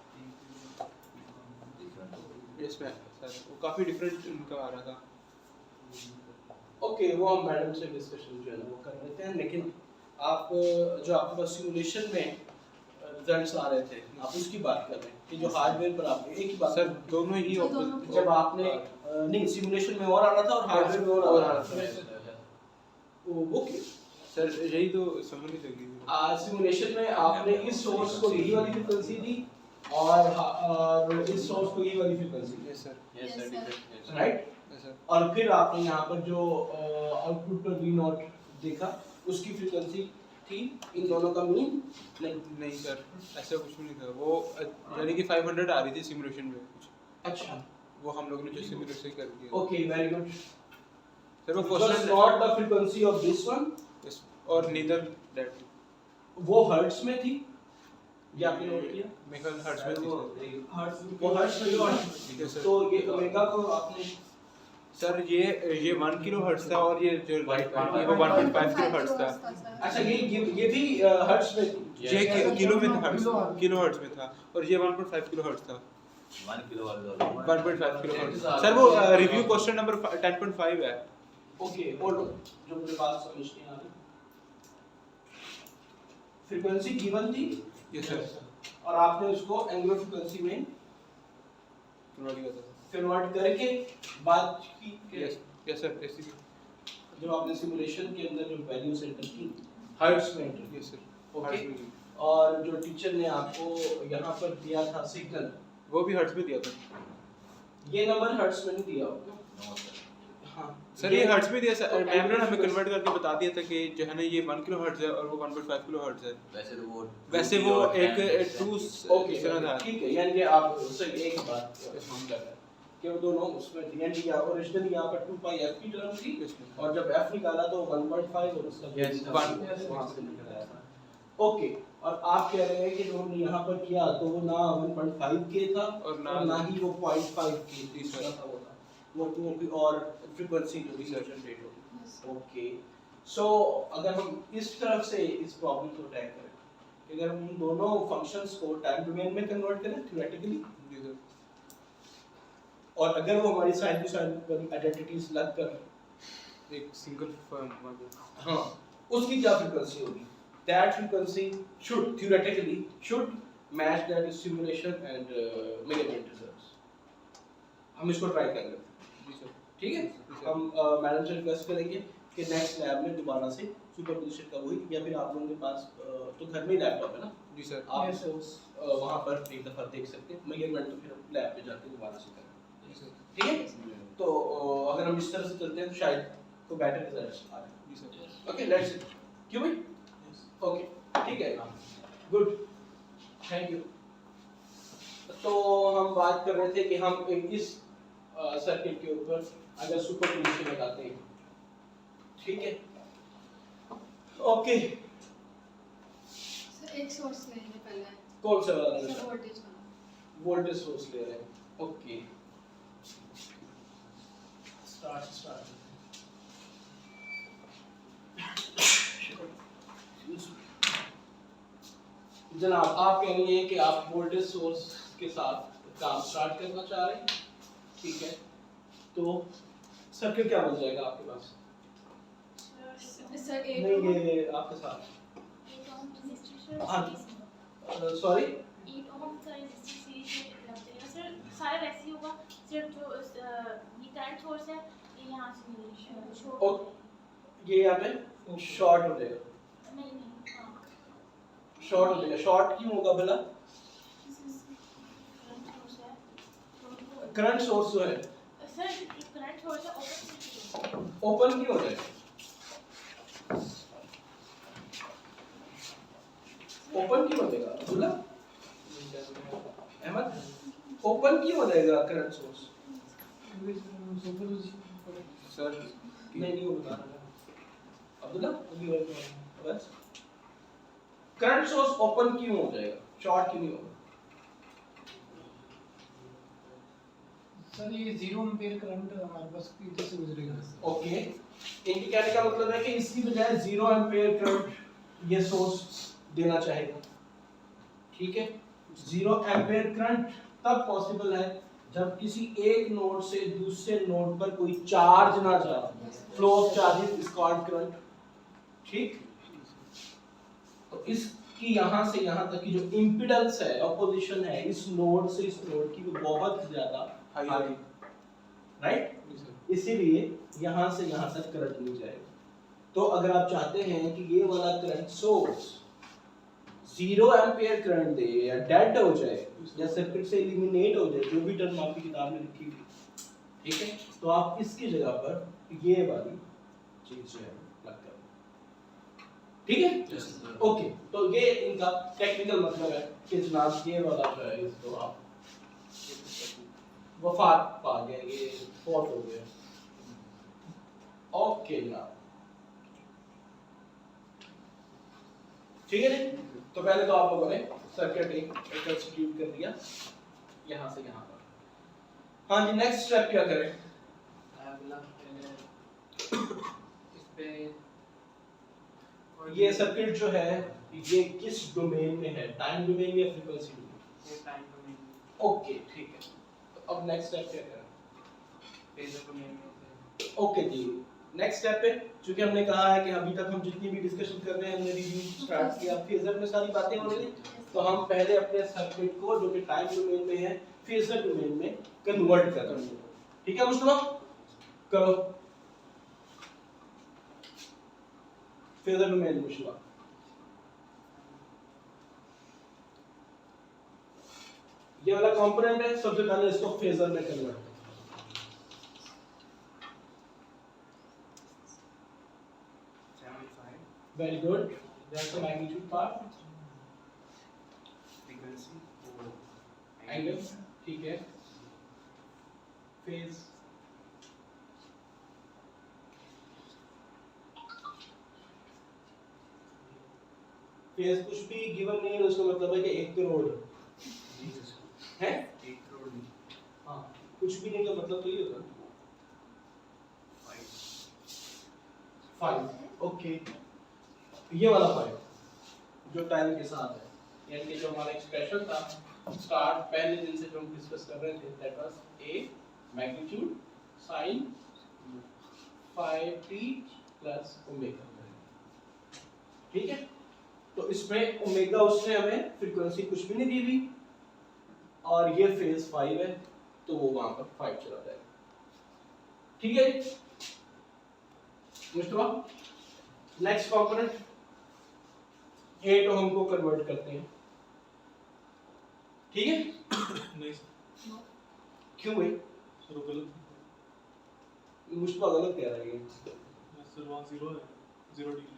इसमें सर, वो काफ़ी डिफरेंट उनका आ रहा था। ओके, वो हम मैडम से डिस्कशन जो है ना वो कर लेते हैं, लेकिन आप जो आपके पास सिमुलेशन में रिजल्ट्स आ रहे थे आप उसकी बात कर रहे हैं कि जो हार्डवेयर पर आपने एक ही बात सर दोनों ही जब आपने नहीं सिमुलेशन में और आ रहा था और हार्डवेयर में और आ रहा था। ओके सर यही तो समझ नहीं लगी। सिमुलेशन में आपने इस सोर्स को यही वाली फ्रीक्वेंसी दी और इस सोर्स को यही वाली फ्रीक्वेंसी दी। Yes sir. Yes Yes, sir. sir. Right, yes sir. और फिर आपने यहाँ पर जो आउटपुट पर वी नॉट देखा उसकी फ्रीक्वेंसी थी, इन दोनों का मीन नहीं सर, ऐसा कुछ भी नहीं था, वो यानी कि 500 आ रही थी सिमुलेशन में कुछ। अच्छा, वो हम लोगों ने जो सिमुलेशन कर दिया। Okay very good. सर वो It was question not the frequency of this one, और नीदर दैट वो हर्ट्ज में थी, ये आपने नोट किया? मेकल हर्ट्ज में थी सर। हर्ट्ज, वो हर्ट्ज में Yes, थी। sir. तो ये ओमेगा को आपने सर ये 1 किलो हर्ट्ज था और ये जो राइट पार्ट है वो 1.5 किलो हर्ट्ज था। अच्छा ये भी हर्ट्ज में थी। ये किलो में था, हर्ट्ज किलो हर्ट्ज में था और ये 1.5 किलो हर्ट्ज था। 1 किलो वाला 1.5 किलो हर्ट्ज सर। वो रिव्यू क्वेश्चन नंबर 10.5 है। ओके और जो मुझे बात समझ नहीं आ रही, फ्रीक्वेंसी गिवन थी यस सर। और आपने उसको एंगुलर फ्रीक्वेंसी में कन्वर्ट करके बात की कि यस सर ऐसी जो आपने सिमुलेशन के अंदर जो वैल्यूज एंटर की हर्ट्ज में एंटर की। Yes sir. ओके, और जो टीचर ने आपको यहाँ पर दिया था सिग्नल वो भी हर्ट्ज में दिया था। ये नंबर हर्ट्ज में नहीं दिया होगा। No sir. हाँ सर ये हर्ट्ज में दिया सर। मैम ने हमें कन्वर्ट करके बता दिया था कि जो है ना ये 1 किलो हर्ट्ज है और वो 1.5 किलो हर्ट्ज है। वैसे वो एक 2 ओके था। ठीक है, यानी कि आप सही एक बात हम कर रहे हैं कि वो दोनों उसमें यानी कि ओरिजिनल यहाँ पर 2 पाई f की टर्म थी और जब f निकाला तो 1.5 और उसका Yes, वहाँ से निकल आया था। ओके, और आप कह रहे हैं कि जो हमने यहाँ पर किया तो वो ना 1.5 के था और ना ही वो 0.5 के तीसरा था वो था। वर्किंग ऑन कोई और फ्रीक्वेंसी जो भी सर्जन रेट होगी। Yes. ओके, सो अगर हम इस तरफ से इस प्रॉब्लम को अटैक करें कि अगर हम दोनों फंक्शंस को टाइम डोमेन में कन्वर्ट करें थ्योरेटिकली, जी सर। और अगर वो हमारी साइन टू साइन वाली आइडेंटिटीज लग कर एक सिंगल फॉर्म हाँ उसकी क्या फ्रीक्वेंसी होगी, that frequency should theoretically should match that simulation and measurement results. हम इसको ट्राई करेंगे, जी सर। ठीक है। सर। हम मैडम से रिक्वेस्ट करेंगे कि नेक्स्ट लैब में दोबारा से सुपरपोजिशन का वही, या फिर आप लोगों के पास तो घर में ही लैपटॉप है ना, जी सर। आप Yes, इसको वहाँ पर एक दफ़ा देख सकते हैं, मेजरमेंट तो फिर हम लैब पे जाके दोबारा से करेंगे, जी सर। ठीक है। तो अगर हम इस तरह से चलते हैं तो शायद तो बेटर रिजल्ट्स आ रहे हैं। जी सर। ओके लेट्स सी, क्यों भाई, ओके ठीक है, गुड, थैंक यू। तो हम बात कर रहे थे कि हम एक इस सर्किट के ऊपर अगर सुपरपोजिशन लगाते हैं, ठीक है, ओके। सर एक सोर्स लेंगे पहले, कौन सा वाला सर लेना? वोल्टेज वाला। वोल्टेज सोर्स ले रहे हैं, ओके। स्टार्ट जनाब, आप कहेंगे कि आप वोल्टेज सोर्स के साथ काम स्टार्ट करना चाह रहे हैं, ठीक है, तो सर्किट क्या बन जाएगा आपके पास? सर एक नहीं ये आपके साथ, 8 ओम रेजिस्टर हाँ। सीरीज सॉरी 8 ओम का रेजिस्टर सीरीज में लग जाएगा सर। सारा वैसे ही होगा, सिर्फ जो ये करंट सोर्स है ये यहाँ से नहीं शो ओ ये यहाँ पे शॉर्ट हो जाएगा, नहीं नहीं हाँ शॉर्ट हो जाएगा। शॉर्ट क्यों होगा भला? करंट सोर्स है करंट सोर्स जो है सर, करंट सोर्स है ओपन क्यों हो जाएगा? ओपन क्यों हो जाएगा अब्दुल्ला अहमद, ओपन क्यों हो जाएगा करंट सोर्स? सर नहीं वो बता रहा अब्दुल्ला, बस करंट सोर्स ओपन क्यों हो जाएगा, शॉर्ट क्यों नहीं होगा? सर ये 0 एम्पीयर करंट हमारे पास इधर से गुजरेगा। ओके, इनके कहने का मतलब है कि इसकी बजाय 0 एम्पीयर करंट ये सोर्स देना चाहेगा, ठीक है। 0 एम्पीयर करंट तब पॉसिबल है जब किसी एक नोड से दूसरे नोड पर कोई चार्ज ना जाए, flow of charges is called current, ठीक। तो इसकी यहाँ से यहाँ तक की जो इम्पीडेंस है, ऑपोजिशन है इस नोड से इस नोड की, वो बहुत ज्यादा हाई है, राइट। जी सर। इसीलिए यहाँ से यहाँ तक करंट नहीं जाएगा। तो अगर आप चाहते हैं कि ये वाला करंट सोर्स 0 एम्पीयर करंट दे या डेड हो जाए या सर्किट से एलिमिनेट हो जाए, जो भी टर्म आपकी किताब में लिखी हुई, ठीक है, तो आप इसकी जगह पर ये वाली चीज जो है लग कर, ठीक है। ओके, तो ये इनका टेक्निकल मतलब है कि जनाब ये वाला जो है इसको आप वफात पा गए, ये फौत हो गया, ओके जनाब, ठीक है जी। तो पहले तो आप लोगों ने सर्किट एक कंस्टिट्यूट कर दिया यहाँ से यहाँ पर। हाँ जी, नेक्स्ट स्टेप क्या करें? अगला इस पे ये सर्किट जो है ये किस डोमेन में है, टाइम डोमेन में या फ्रीक्वेंसी डोमेन? ये टाइम डोमेन ओके ठीक है, तो अब नेक्स्ट स्टेप क्या करें? फेजर डोमेन में से ओके जी, नेक्स्ट स्टेप पे चूंकि हमने कहा है कि अभी तक हम जितनी भी डिस्कशन कर रहे हैं हमने रिव्यू स्टार्ट किया, फेजर में सारी बातें हो रही थी, तो हम पहले अपने सर्किट को जो कि टाइम डोमेन में है फेजर डोमेन में कन्वर्ट कर रहे हैं, ठीक है मुस्तफा? करो फेजर डोमेन मुस्तफा। ये वाला कंपोनेंट है, सबसे पहले इसको फेजर में कन्वर्ट करो। Very good. That's the magnitude part. Frequency वो Angle, ठीक है. Phase. Phase कुछ भी given नहीं है, उसका मतलब है कि 1 करोड़ है. 1 करोड़ नहीं। हाँ, कुछ भी नहीं का मतलब तो ये होगा. 5 ओके, ये वाला 5 जो टाइम के साथ है, यानी कि जो हमारा एक्सप्रेशन था स्टार्ट पहले दिन से जो हम डिस्कस कर रहे थे, that was a magnitude sin 5t plus omega. ठीक है, तो इसमें ओमेगा उसने हमें फ्रीक्वेंसी कुछ भी नहीं दी हुई और ये फेज 5 है, तो वो वहां पर 5 चला जाएगा। ठीक है, नेक्स्ट कंपोनेंट 8 ओम को कन्वर्ट करते हैं। ठीक है, नहीं क्यों भाई? सर गलत मुझको गलत कह रहा है ये। सर वहाँ 0 है, 0 डिग्री।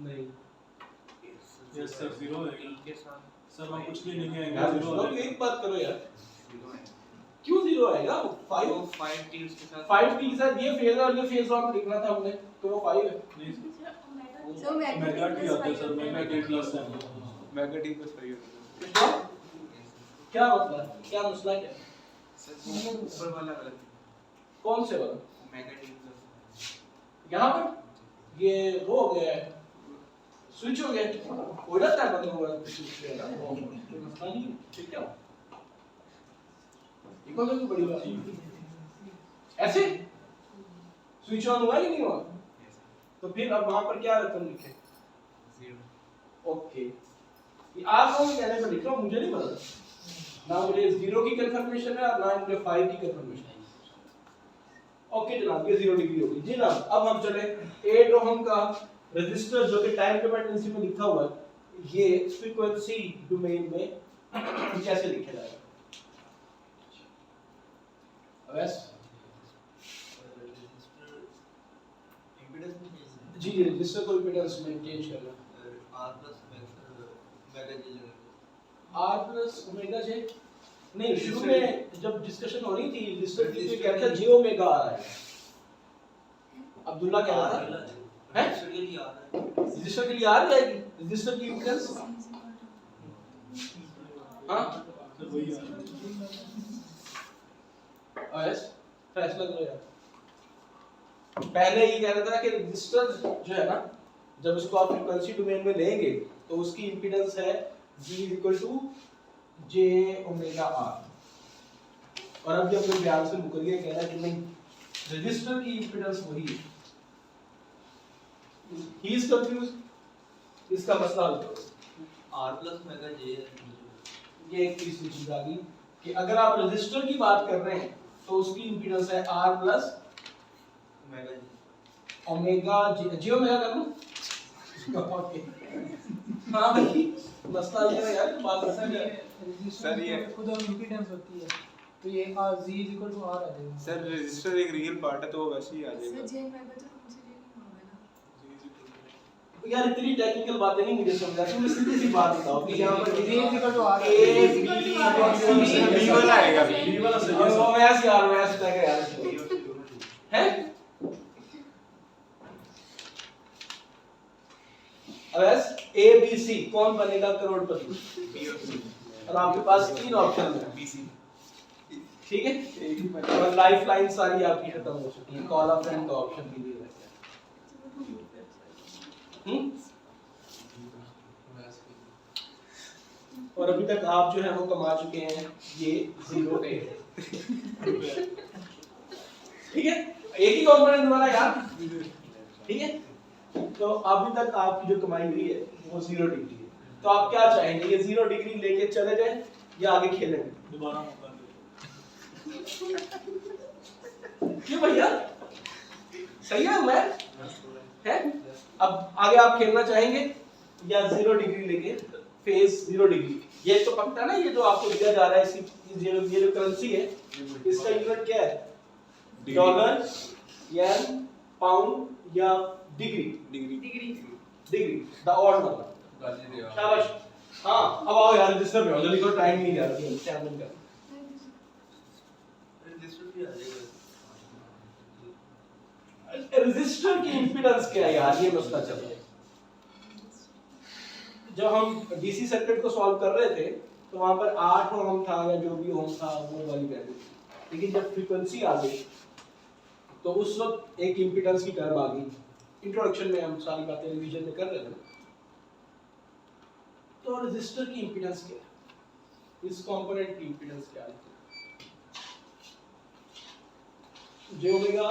नहीं यस सर 0 है के साथ सर, वहाँ कुछ भी नहीं है, यार 0 मुझको है। एक बात करो यार, 0 है क्यों 0 आएगा? 5 तो 5 टीम्स के साथ 5 के साथ ये फेज है और ये फेज वहां पे लिखना था हमने, तो वो 5 है। नहीं सर, So मेगा टी आता है सर, मेगा टी प्लस है। मेगा टी प्लस 5 होता है। क्या मतलब है? क्या मसला क्या है? सर ऊपर वाला गलत कौन से वाला? मेगा टी प्लस यहाँ पर ये वो हो गया है, स्विच हो गया, हो जाता है बंद हुआ स्विच है ना, कोई मसला नहीं है। ठीक है, ये कौन सी बड़ी बात है? ऐसे स्विच ऑन हुआ कि नहीं हुआ? तो फिर अब वहां पर क्या रकम लिखे? 0 ओके, ये आप लोग कहने पर लिख रहा हूँ, मुझे नहीं पता ना, मुझे 0 की कंफर्मेशन है और ना मुझे 5 की कंफर्मेशन है। ओके जनाब, ये 0 डिग्री होगी जी ना। अब हम चले 8 ओम का रेजिस्टर जो कि टाइम डिपेंडेंसी में लिखा हुआ है, ये फ्रीक्वेंसी डोमेन में कैसे लिखा जाएगा? बस जी जी, रेजिस्टर को इम्पीडेंस में चेंज करना R प्लस ओमेगा जे। नहीं, शुरू में जब डिस्कशन हो रही थी रेजिस्टर की, तो कह रहा था j ओमेगा आ रहा है, अब्दुल्ला कह रहा था हैं रेजिस्टर के लिए आ जाएगी रेजिस्टर की इम्पीडेंस। हां सर वही है। बस फैसला करो यार। पहले ये कह रहा था कि रेजिस्टर जो है ना, जब इसको आप फ्रीक्वेंसी डोमेन में लेंगे तो उसकी इम्पीडेंस है V = j ओमेगा r, और अब जब कोई बयान से मुकर गया, कह रहा है कि नहीं रेजिस्टर की इम्पीडेंस वही है। ही इज कंफ्यूज, इसका मसला हल करो। r प्लस मेगा j ये एक तीसरी चीज आ गई कि अगर आप रेजिस्टर की बात कर रहे हैं तो उसकी इम्पीडेंस है r plus mega j omega j omega कर लूं? ओके, हाँ भाई मसला ये है यार, बात ऐसा है। सर ये खुद इम्पीडेंस होती है, तो ये z = r आ जाएगा। सर रजिस्टर एक रियल पार्ट है, तो वो वैसे ही आ सर जाएगा। जे मैं तो कंसीडर नहीं होगा ना। यार इतनी टेक्निकल बातें नहीं मुझे समझा, तुम सीधी सी बात बताओ कि यहाँ पर z = r ए B वाला आएगा, बी वाला सही है, वो वैसे यार वैसे तक है यार हैं। अब ए बी सी कौन बनेगा करोड़पति? और आपके पास 3 ऑप्शन है, BC ठीक है, और लाइफ लाइन सारी आपकी खत्म हो चुकी है, कॉल ऑफ फ्रेंड का ऑप्शन भी नहीं है। और अभी तक आप जो है वो कमा चुके हैं ये 0 पे, ठीक है, एक ही कंपोनेंट हमारा यार, ठीक है। तो अभी तक आपकी जो कमाई हुई है वो 0 डिग्री है, तो आप क्या चाहेंगे, ये 0 डिग्री लेके चले जाएं या आगे खेलेंगे? दोबारा मौका दे। क्यों भैया, सही है मैं है? अब आगे आप खेलना चाहेंगे या 0 डिग्री लेके फेज 0 डिग्री? ये तो पक्का ना, ये जो आपको दिया जा रहा है इसकी ये जो करेंसी है इसका यूनिट क्या है? डॉलर, येन, पाउंड या degree? Degree the odd number. शाबाश, हाँ अब आओ यार रजिस्टर पे आओ जल्दी करो, टाइम नहीं यार, चैलेंज कर। रजिस्टर भी आ जाएगा। रेजिस्टर की इंपीडेंस क्या है यार, ये मसला चल रहा है। जब हम डीसी सर्किट को सॉल्व कर रहे थे तो वहां पर 8 ओम था या जो भी ओम था वो वाली वैल्यू, लेकिन जब फ्रीक्वेंसी आ गई तो उस वक्त एक इम्पीडेंस की कर्व आ गई। इंट्रोडक्शन में हम सारी बातें रिवीजन में कर रहे थे। तो रेजिस्टर की इम्पीडेंस क्या है, इस कंपोनेंट की इम्पीडेंस क्या है, J omega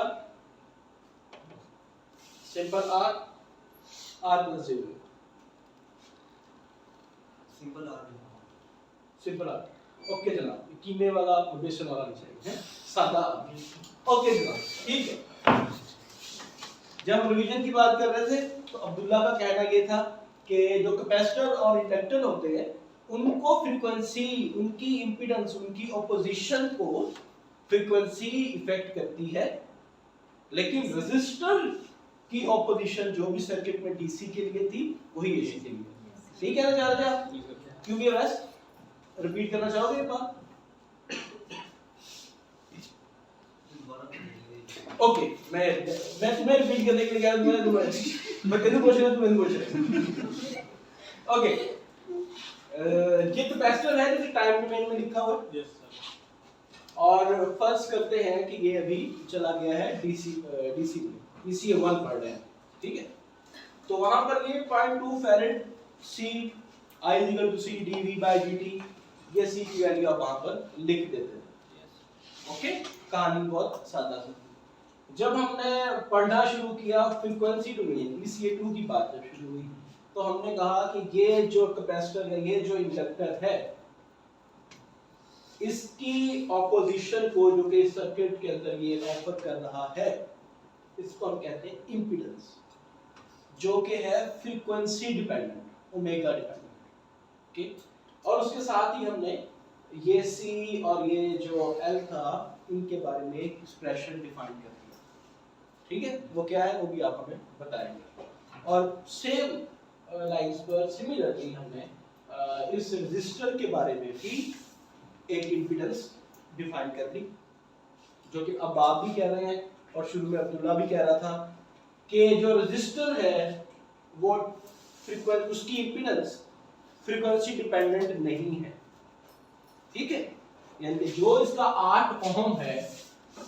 simple R plus J simple R simple R. Okay जनाब, कीमे वाला बेसन वाला नहीं चाहिए है, सादा। ओके जनाब, ठीक है। जब हम रिवीजन की बात कर रहे थे तो अब्दुल्ला का कहना ये था कि जो कैपेसिटर और इंडक्टर होते हैं उनको फ्रीक्वेंसी, उनकी इंपीडेंस, उनकी ऑपोजिशन को फ्रीक्वेंसी इफेक्ट करती है, लेकिन रेजिस्टर की ऑपोजिशन जो भी सर्किट में डीसी के लिए थी वही एसी के लिए। ठीक है ना, चाह रहे थे आप? क्योंकि बस रिपीट करना चाहोगे एक बार? ओके, मैं तुम्हें रिपीट करने के लिए कह रहा हूं, मैं तेरे पूछ रहा हूं, तुम्हें पूछ रहा हूं। ओके, ये कैपेसिटर है जो टाइम डोमेन में लिखा हुआ है। Yes sir. और फर्ज करते हैं कि ये अभी चला गया है डीसी में, डीसी 1 पढ़ रहे हैं, ठीक है। तो वहां पर ये 0.2 farad C I = C dV/dt, ये C की वैल्यू आप वहां पर लिख देते हैं। ओके, कहानी बहुत सादा सी। जब हमने पढ़ना शुरू किया फ्रीक्वेंसी डोमेन, इसी 2 की बात जब शुरू हुई, तो हमने कहा कि ये जो कैपेसिटर है, ये जो इंडक्टर है, इसकी ऑपोजिशन को जो कि सर्किट के अंदर ये ऑफर कर रहा है, इसको हम कहते हैं इंपीडेंस, जो कि है frequency dependent, omega dependent. Okay, और उसके साथ ही हमने ये C और ये जो L था, इनके बारे में एक एक्सप्रेशन डिफाइन कर दिया। ठीक है, वो क्या है वो भी आप हमें बताएंगे। और सेम लाइंस पर सिमिलरली हमने इस रेजिस्टर के बारे में भी एक इंपीडेंस डिफाइन कर दी, जो कि अब आप भी कह रहे हैं और शुरू में अब्दुल्ला भी कह रहा था कि जो रेजिस्टर है वो फ्रीक्वेंसी, उसकी इंपीडेंस फ्रीक्वेंसी डिपेंडेंट नहीं है। ठीक है, यानी कि जो इसका 8 ओम है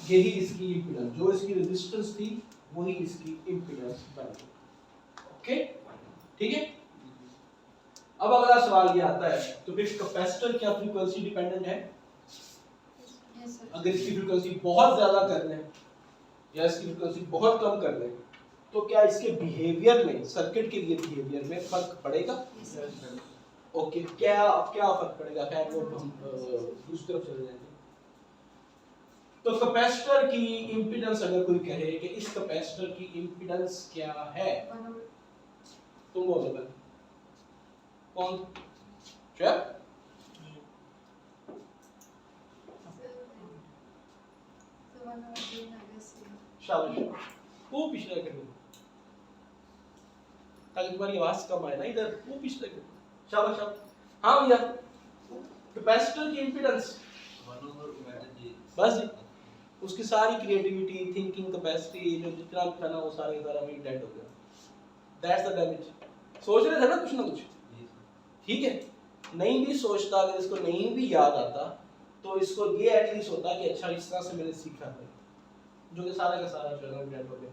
यही इसकी इंपीडेंस, जो इसकी रेजिस्टेंस थी वही इसकी इंपीडेंस बन गई। ओके, ठीक है। अब अगला सवाल ये आता है, तो फिर कैपेसिटर क्या फ्रीक्वेंसी डिपेंडेंट है? Yes, sir. अगर इसकी फ्रीक्वेंसी बहुत ज्यादा कर दें या इसकी फ्रीक्वेंसी बहुत कम कर दें, तो क्या इसके बिहेवियर में, सर्किट के लिए बिहेवियर में फर्क पड़ेगा? Yes, sir. ओके, क्या फर्क पड़ेगा? खैर वो हम दूसरी तरफ चले जाएंगे। तो कैपेसिटर की इंपीडेंस, अगर कोई कहे कि इस कैपेसिटर की इंपीडेंस क्या है, तुम बोलो बल कौन? चुप। शाबाश, वो पिछले कर दो ताकि तुम्हारी आवाज कम आए ना इधर, वो पिछले कर दो। शाबाश शाबाश। हाँ भैया, कैपेसिटर की इंपीडेंस 1/j। बस जी, उसकी सारी क्रिएटिविटी, थिंकिंग कैपेसिटी, जो जितना भी था ना, वो सारा वही डेड हो गया। That's the damage. सोच रहे थे ना कुछ ना कुछ, ठीक है। नहीं भी सोचता, अगर इसको नहीं भी याद आता, तो इसको ये एटलीस्ट होता कि अच्छा इस तरह से मैंने सीखा है, जो कि सारा का सारा जो है डेड हो गया,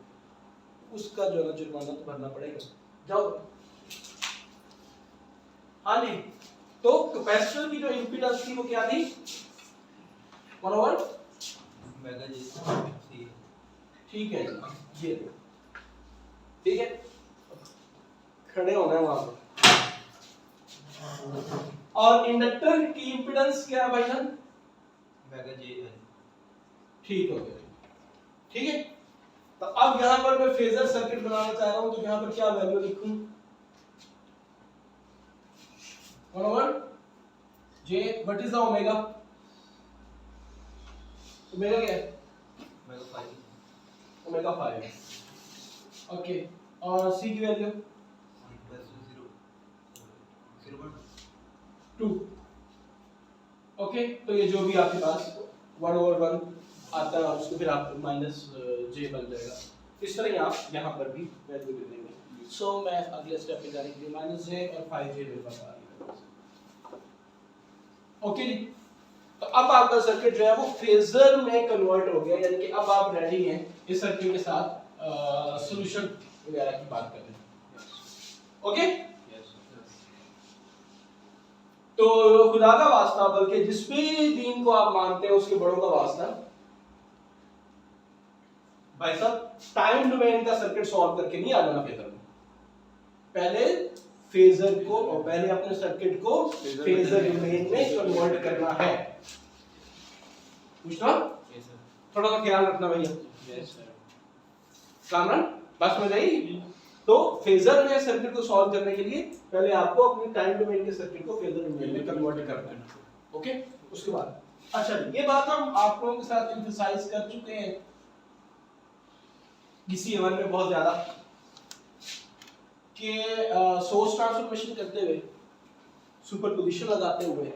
उसका जो है जुर्माना तो भरना पड़ेगा। जाओ। हाँ जी, तो कैपेसिटर की जो इंपीडेंस थी वो क्या थी? 1/, ओमेगा j। ठीक है, ये ठीक है, खड़े होना है वहां पर। और इंडक्टर की इंपीडेंस क्या है भाई जान? Omega j। ठीक हो गया, ठीक है। तो अब यहां पर मैं फेजर सर्किट बनाना चाह रहा हूं, तो यहां पर क्या वैल्यू लिखूं? 1/j, what is the omega? Omega क्या है? ओमेगा 5। ओमेगा 5। ओके, और c की वैल्यू 2। ओके, तो ये जो भी आपके पास 1/1 आता है, उसको फिर आप -j बन जाएगा। इस तरह ही आप यहाँ पर भी वैल्यू दे देंगे। सो मैं अगले स्टेप पे जाने के लिए -j और 5j मेरे पास आ गया। ओके जी, तो अब आपका सर्किट जो है वो फेजर में कन्वर्ट हो गया, यानी कि अब आप रेडी हैं इस सर्किट के साथ सॉल्यूशन वगैरह की बात करने। ओके, तो खुदा का वास्ता, बल्कि जिस भी दीन को आप मानते हैं उसके बड़ों का वास्ता, भाई साहब टाइम डोमेन का सर्किट सॉल्व करके नहीं आ जाना फेजर में। पहले फेजर को और पहले अपने सर्किट को फेजर डोमेन में कन्वर्ट करना है। पूछना थोड़ा सा ख्याल रखना भैया। कामरान बस में गई। तो फेजर में सर्किट को सॉल्व करने के लिए पहले आपको अपनी टाइम डोमेन के सर्किट को फेजर डोमेन में कन्वर्ट करना है। ओके, उसके बाद अच्छा ये बात हम आप लोगों के साथ एम्फसाइज कर चुके हैं किसी एवन में बहुत ज्यादा कि सोर्स ट्रांसफॉर्मेशन करते हुए, सुपरपोजिशन लगाते हुए,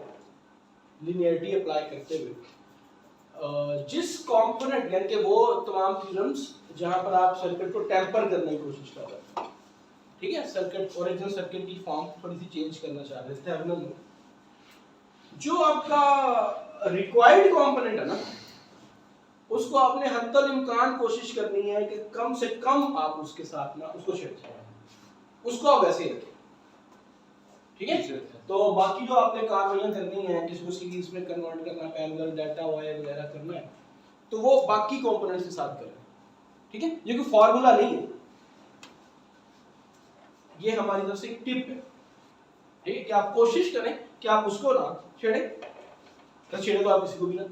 लिनियरिटी अप्लाई करते हुए जिस कंपोनेंट यानी कि वो तमाम थ्योरम्स जहां पर आप सर्किट को टेम्पर करने की कोशिश कर रहे हैं, ठीक है, सर्किट ओरिजिनल सर्किट की फॉर्म थोड़ी सी चेंज करना चाह रहे थे थेवेनिन में, जो आपका रिक्वायर्ड कंपोनेंट है ना उसको आपने हद्दल इम्कान कोशिश करनी है कि कम से कम आप उसके साथ ना उसको छेड़छाड़, उसको आप वैसे ही रखें, ठीक है। तो बाकी जो आपने कार्रवाइयां करनी है, किसी को सीरीज में कन्वर्ट करना, पैरेलल डाटा वायर वगैरह करना है, तो वो बाकी कंपोनेंट्स के साथ करें, ठीक है। ये कोई फार्मूला नहीं है, ये हमारी तरफ से एक टिप है, ठीक है, कि आप कोशिश करें कि आप उसको ना छेड़े, तो छेड़े तो आप किसी को भी ना,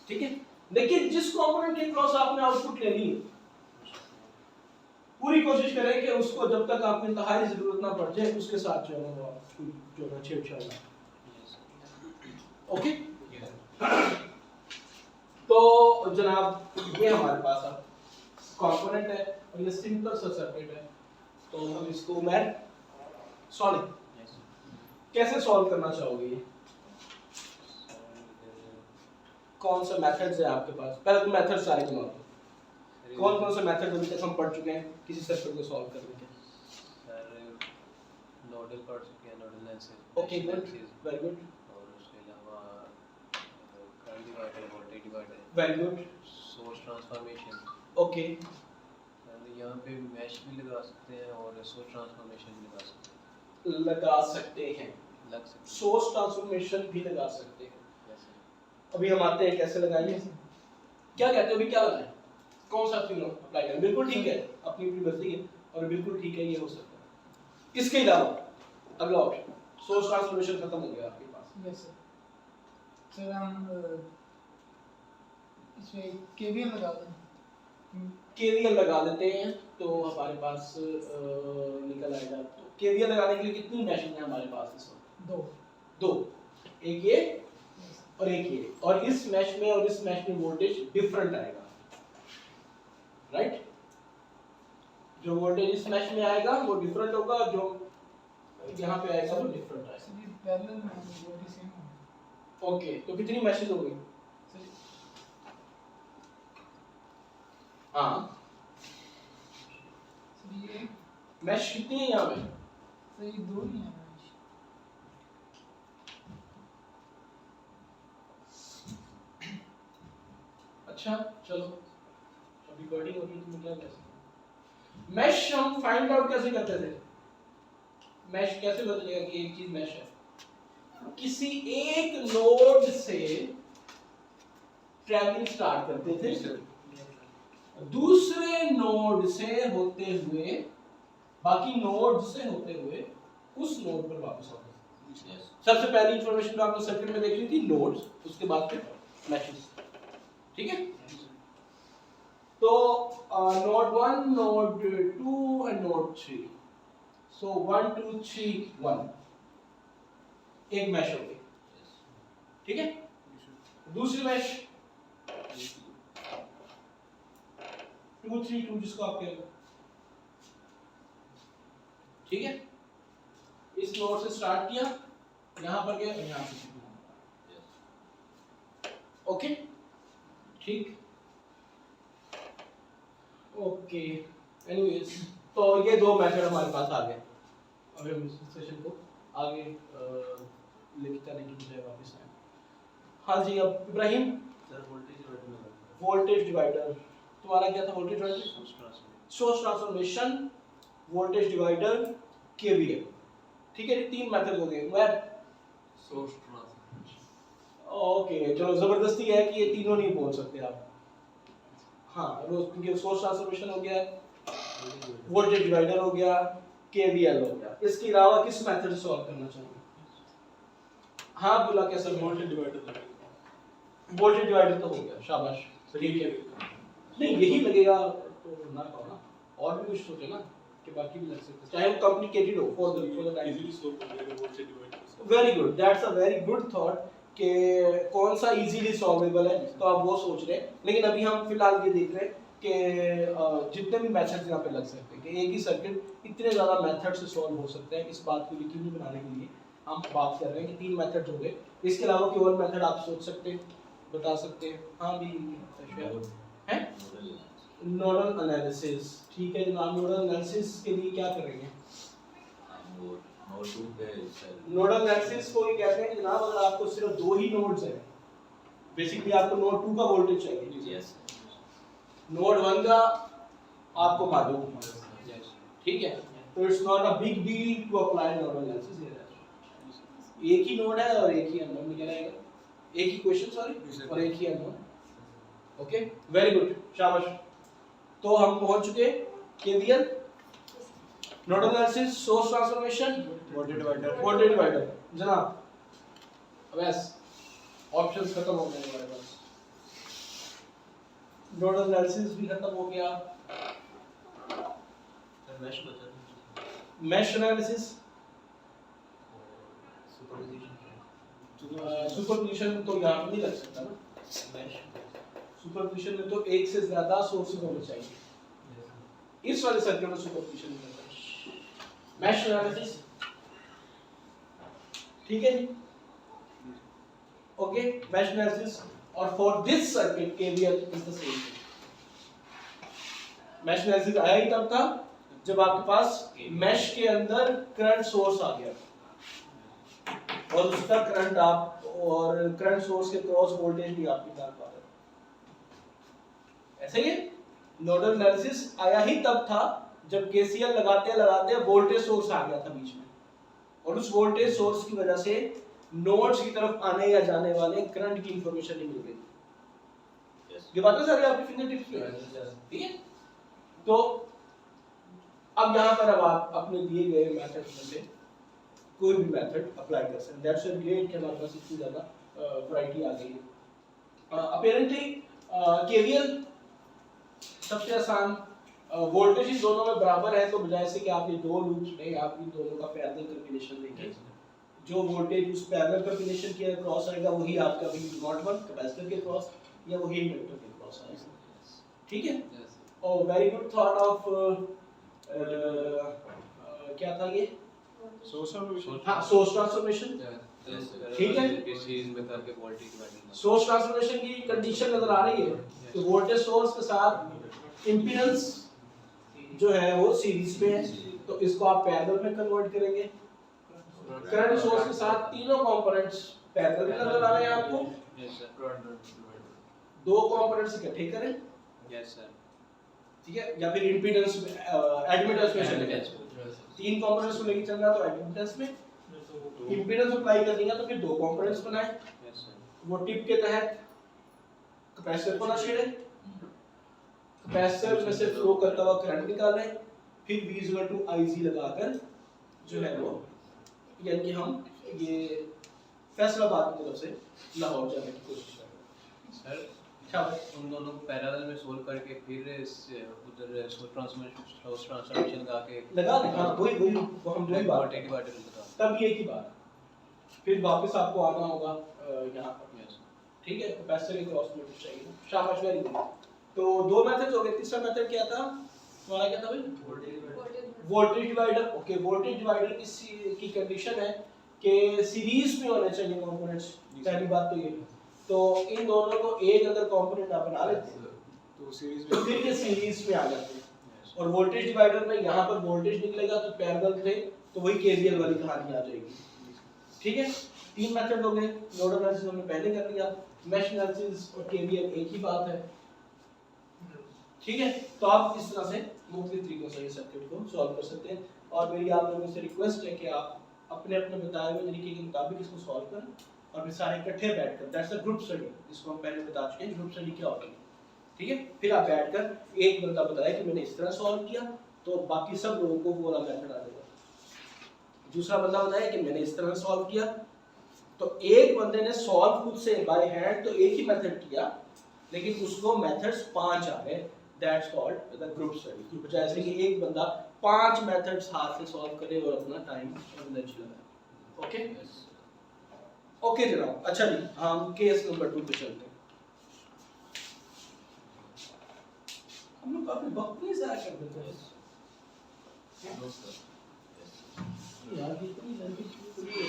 ठीक है। लेकिन जिस कंपोनेंट के क्रॉस आपने आउटपुट ले ली है, पूरी कोशिश करें कि उसको जब तक आपको इंतहाई जरूरत ना पड़ जाए उसके साथ जो है वो आप जो है छेड़छाड़ ना, ओके। तो जनाब ये हमारे पास अब कंपोनेंट है और ये सिंपल सा सर्किट है, तो हम इसको मैं सॉल्व कैसे सॉल्व करना चाहोगे, ये कौन सा मेथड्स है आपके पास? पहले तो मेथड सारे गिनो, कौन कौन से मेथड अभी तक हम पढ़ चुके हैं किसी सर्किट को सॉल्व करने के? सर नोडल पढ़ चुके हैं, nodal analysis, okay good, very good, और उसके अलावा current divider, voltage divider, very good, source transformation, okay, यहाँ पे मैश भी लगा सकते हैं और सोर्स ट्रांसफॉर्मेशन भी लगा सकते लगा सकते हैं, हैं, लग सकते सोर्स ट्रांसफॉर्मेशन भी लगा सकते हैं। हैं जैसे अभी हम आते हैं कैसे लगाएंगे, क्या कहते हो अभी क्या लगाएं, कौन सा तीनों अप्लाई करें? बिल्कुल ठीक है, अपनी अपनी मर्जी है और बिल्कुल ठीक है, ये हो सकता है। इसके अलावा अगला ऑप्शन सोर्स ट्रांसफॉर्मेशन खत्म हो गया आपके पास। यस सर हम इसमें केवीएल लगा दें, केवीएल लगा देते हैं तो हमारे पास निकल आएगा। तो केवीएल लगाने के लिए कितनी मैशेज है हमारे पास इस वक्त? दो, एक ये और एक ये, और इस मैश में और इस मैश में वोल्टेज डिफरेंट आएगा, राइट। जो वोल्टेज इस मैश में आएगा वो डिफरेंट होगा, जो यहाँ पे आएगा वो डिफरेंट आएगा। सर ये पैरेलल में वोल्टेज सेम है। ओके, तो कितनी मैशेज हो गई? हाँ, सर ये मैश कितनी है यहाँ पे? सर ये दो ही हैं। अच्छा चलो, अभी रिकॉर्डिंग हो रही है तो मैं क्या कह सकता हूँ। मैश हम फाइंड आउट कैसे करते थे? मैश कैसे पता चलेगा कि एक चीज मैश है? किसी एक नोड से ट्रैवलिंग स्टार्ट करते थे, दूसरे नोड से होते हुए, बाकी नोड से होते हुए उस नोड पर वापस आते थे। सबसे पहली इंफॉर्मेशन जो आपने सर्किट में देखी थी नोड्स, उसके बाद फिर मैशेस, ठीक है। तो नोड 1, नोड 2 एंड नोड 3, सो 1 2 3 1 एक मैश हो गई, ठीक है। दूसरी मैश 2 3 2 जिसको आप कह रहे हो, ठीक है। इस नोड से स्टार्ट किया, यहां पर गया, यहां से ओके, ठीक, ओके। एनीवेज, तो ये दो मेथड हमारे पास आ गए। अब हम इस सेशन को आगे लेके चलने की बजाय वापस आए। हाँ जी, अब इब्राहिम सर वोल्टेज डिवाइडर लगा वोल्टेज डिवाइडर, तुम्हारा क्या था? Voltage divider, source transformation source transformation, voltage divider, KVL. ठीक है, ये 3 मेथड हो गए। मैं सोर्स ट्रांसफॉर्मेशन ओके, चलो जबरदस्ती है कि ये तीनों नहीं बोल सकते आप। हाँ, क्योंकि सोर्स ट्रांसफॉर्मेशन हो गया, वोल्टेज डिवाइडर हो गया, केवीएल हो गया। इसके अलावा किस मेथड से सॉल्व करना चाहिए? हाँ अब्दुल्ला, कैसे? वोल्टेज डिवाइडर लगेगा। वोल्टेज डिवाइडर तो हो गया, शाबाश, ठीक है। नहीं, यही लगेगा तो ना कहो ना, और भी कुछ सोचे ना कि बाकी भी लग सकते हैं, चाहे वो कॉम्प्लिकेटेड हो for the time. Easily solve कर लेगा voltage divider. Very good, that's a very good thought कि कौन सा इजीली सॉल्वेबल है, तो आप वो सोच रहे हैं। लेकिन अभी हम फिलहाल ये देख रहे हैं कि जितने भी मेथड्स यहाँ पे लग सकते हैं, कि एक ही सर्किट इतने ज़्यादा मेथड से सॉल्व हो सकते हैं, इस बात को यकीनी बनाने के लिए हम बात कर रहे हैं कि 3 मेथड हो गए। इसके अलावा कोई और मेथड आप सोच सकते हैं, बता सकते हैं? हाँ भी है नोडल एनालिसिस। ठीक है जनाब, नोडल एनालिसिस के लिए क्या करेंगे? नोडल एनालिसिस को ये कहते हैं जनाब, अगर आपको सिर्फ 2 ही नोड्स हैं, बेसिकली आपको नोड 2 का वोल्टेज चाहिए, यस नोड 1 का आपको मालूम है, ठीक है, तो it's not a big deal to apply nodal analysis. एक ही नोड है और एक ही अननोन निकल आएगा, एक ही क्वेश्चन सॉरी और एक ही अननोन। ओके, वेरी गुड, शाबाश। तो हम पहुंच चुके KVL, nodal analysis, source transformation, voltage divider. जनाब अवैस, ऑप्शंस खत्म हो गए हमारे पास, नोडल एनालिसिस भी खत्म हो गया, सर मैश बचा मैश एनालिसिस, सुपरपोजिशन सुपरपोजिशन तो यहाँ पे नहीं लग सकता ना, मैश सुपरपोजिशन में तो एक से ज्यादा सोर्सेज होने चाहिए, इस वाले सर्किट में सुपरपोजिशन नहीं होता। मैश एनालिसिस, ठीक है जी, ओके, मैश एनालिसिस। और for this circuit KVL is the same. Mesh analysis आया ही तब था जब आपके पास मैश के अंदर करंट सोर्स आ गया और उसका करंट आप और करंट सोर्स के क्रॉस वोल्टेज भी आप निकाल पा रहे हो। ऐसे ही नोडल एनालिसिस आया ही तब था जब केसीएल लगाते लगाते वोल्टेज सोर्स आ गया था बीच में, और उस वोल्टेज सोर्स की वजह से नोड्स की तरफ आने या जाने वाले करंट की इंफॉर्मेशन नहीं मिल गई। ये बातें सारी आपकी फिंगरटिप्स पे है, ठीक है। तो अब यहाँ पर अब आप अपने दिए गए मेथड में से कोई भी मेथड अप्लाई कर सकते हैं। दैट्स ग्रेट कि हमारे पास इतनी ज़्यादा वैरायटी आ गई है। अपैरेंटली केवीएल सबसे आसान, वोल्टेज दोनों में बराबर है, तो बजाय से कि आप ये 2 लूप्स में आप इन दोनों का पैरेलल कॉम्बिनेशन देंगे, जो वोल्टेज उस पैरेलल कॉम्बिनेशन के क्रॉस आएगा वही आपका V01 कैपेसिटर के क्रॉस या वही इंडक्टर के क्रॉस आएगा, ठीक है। और वेरी गुड थॉट ऑफ क्या था ये? Source transformation. हाँ, सोर्स ट्रांसफॉर्मेशन, ठीक है। इस सीरीज में करके वोल्टेज डिवाइडर सोर्स ट्रांसफॉर्मेशन की कंडीशन नजर आ रही है कि वोल्टेज सोर्स के साथ इंपेडेंस जो है वो सीरीज में है, तो इसको आप पैरेलल में कन्वर्ट करेंगे। करंट सोर्स के साथ तीनों कंपोनेंट्स पैरेलल में नजर आ रहे हैं आपको, यस सर 2 कंपोनेंट्स इकट्ठे करें, यस सर ठीक है, या फिर इंपेडेंस में एडमिटेंस में चलेंगे। 3 कंपोनेंट्स को लेके चलना तो एडमिटेंस में, इंपेडेंस अप्लाई करनी है तो फिर 2 कंपोनेंट्स बनाएं, यस सर वो टिप के तहत कैपेसिटर को ना छेड़े, कैपेसिटर में से फ्लो करता हुआ करंट निकालें, फिर V IC लगाकर जो है वो, यानी कि हम ये फैसलाबाद की तरफ से लाहौर जाने की कोशिश करेंगे। सर अच्छा, उन दोनों को पैरेलल में सोल्व करके फिर इस उधर सोर्स ट्रांसफॉर्मेशन लगा के लगा दें, हाँ वही वो हम जो ही बात वोल्टेज डिवाइडर लगा तब ये की बात, फिर वापस आपको आना होगा यहाँ पर, यस ठीक है, कैपेसिटर के क्रॉस वोल्टेज चाहिए, शाबाश, वेरी गुड। तो 2 मेथड्स हो गए, तीसरा मेथड क्या था तुम्हारा? क्या था भाई? Voltage divider. Okay, voltage divider की कंडीशन है कि सीरीज में होने चाहिए कंपोनेंट्स, पहली बात तो ये। तो इन दोनों को एक अगर कंपोनेंट आप बना लेते हैं तो सीरीज तो फिर ये सीरीज में आ जाते हैं, और वोल्टेज डिवाइडर में यहाँ पर वोल्टेज निकलेगा तो पैरेलल थे, तो वही केवीएल वाली कहानी आ जाएगी। ठीक है, 3 मेथड हो गए। नोडल एनालिसिस हमने पहले कर लिया, मैश एनालिसिस और केवीएल एक ही बात है। ठीक है, तो आप इस तरह से मुख्तलिफ तरीकों से ये सर्किट को सॉल्व कर सकते हैं। और मेरी आप लोगों से रिक्वेस्ट है कि आप अपने अपने बताए हुए तरीके के मुताबिक इसको सॉल्व करें और फिर सारे इकट्ठे बैठकर, दैट्स अ ग्रुप स्टडी, जिसको हम पहले बता चुके हैं ग्रुप स्टडी क्या होती है। ठीक है, फिर आप बैठकर एक बंदा बताया कि मैंने इस तरह सॉल्व किया, तो बाकी सब लोगों को वो वाला मेथड आ जाएगा। दूसरा बंदा बताया कि मैंने इस तरह सॉल्व किया, तो एक बंदे ने सॉल्व खुद से बाय हैंड तो एक ही मेथड किया, लेकिन उसको मेथड्स 5 आ गए, that's called the group study. जैसे कि एक बंदा 5 मेथड्स हाथ से सॉल्व करे और अपना टाइम एनर्जी लगाए। ओके ओके जनाब, अच्छा जी, हम केस नंबर 2 पे चलते हैं। हम लोग काफी वक्त नहीं ज़ाया कर देते हैं यार, कितनी लंबी पूरी है,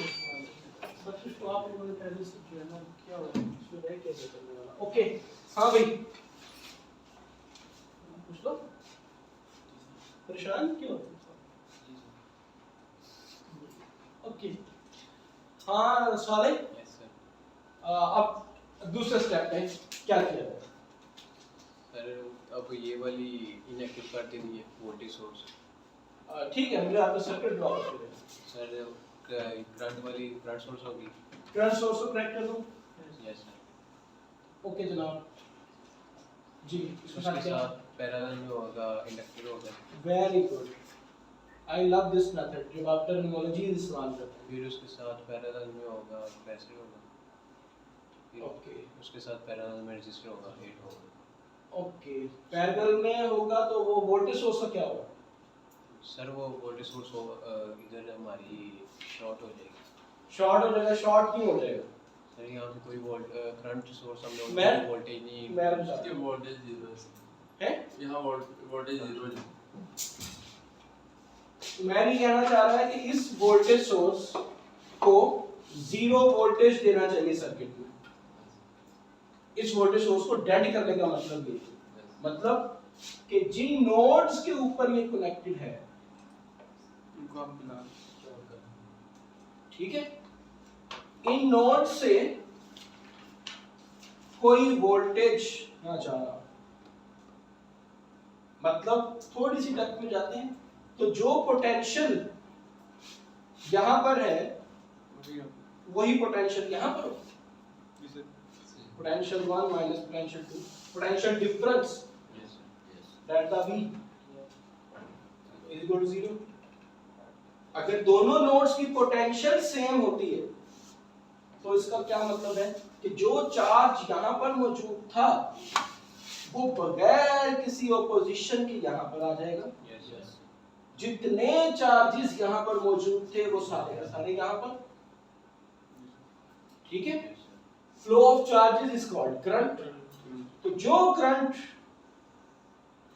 बच्चे तो आप लोगों ने पहले से किया ना, क्या हो रहा है इसमें, रह कैसे करने वाला। ओके, हाँ भाई पूछ लो, परेशान क्यों? ओके, हाँ साले, अब दूसरे स्टेप में क्या किया जाए? सर अब ये वाली इनएक्टिव कर देनी है वोल्टेज सोर्स। ठीक है, मुझे आपका सर्किट ड्रॉ कर देना। सर करंट वाली करंट सोर्स होगी। करंट सोर्स को कनेक्ट कर दूं? Yes sir. ओके जनाब जी, उसके साथ पैरेलल में होगा इंडक्टर होगा। Very good, I love this method, जब आप टर्मिनोलॉजी इस्तेमाल करते हैं। फिर उसके साथ पैरेलल में होगा कैपेसिटर होगा। फिर ओके उसके साथ पैरेलल में रेजिस्टर होगा, 8 होगा। ओके, पैरेलल में होगा तो वो वोल्टेज सोर्स का क्या होगा? सर वो वोल्टेज सोर्स इधर हमारी शॉर्ट हो जाएगी। शॉर्ट हो जाएगा? शॉर्ट क्यों हो जाएगा? सर यहाँ पे कोई करंट सोर्स हम मैं लोग वोल्टेज नहीं मैं बताता हूं। वोल्टेज 0 है, यहाँ वोल्टेज 0 है। मैं नहीं कहना चाह रहा है कि इस वोल्टेज सोर्स को 0 वोल्टेज देना चाहिए सर्किट में। इस वोल्टेज सोर्स को डेड करने का मतलब ये है, मतलब कि जिन नोड्स के ऊपर ये कनेक्टेड है उनको हम बिना, ठीक है, इन नोड से कोई वोल्टेज ना जा रहा, मतलब थोड़ी सी टच में जाते हैं तो जो पोटेंशियल यहां पर है वही पोटेंशियल यहां पर हो। जैसे potential 1 minus potential 2, potential difference delta V is equal to 0। अगर दोनों नोड्स की पोटेंशियल सेम होती है तो इसका क्या मतलब है कि जो चार्ज यहां पर मौजूद था वो बगैर किसी ऑपोजिशन के यहां पर आ जाएगा। जितने चार्जेस यहां पर मौजूद थे वो सारे के सारे यहां पर, ठीक है। Flow of charges is called current. तो जो करंट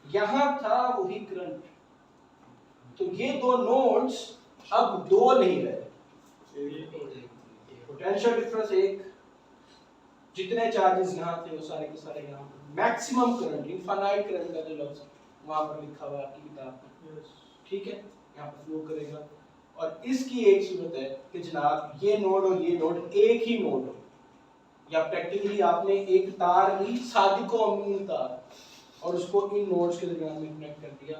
यहां था वही करंट, तो ये दो नोड्स अब दो नहीं रहे, पोटेंशियल डिफरेंस 1, जितने चार्जेस यहां थे वो सारे के सारे यहां पर। मैक्सिमम करंट, इनफाइनाइट करंट का जो लफ्ज वहां पर लिखा हुआ है आपकी किताब में, ठीक है, यहां पर फ्लो करेगा। और इसकी एक सूरत है कि जनाब ये नोड और ये नोड एक ही नोड हो, या प्रैक्टिकली आपने एक तार ली, सादिको अमीन तार, और उसको इन नोड्स के दरमियान में कनेक्ट कर दिया,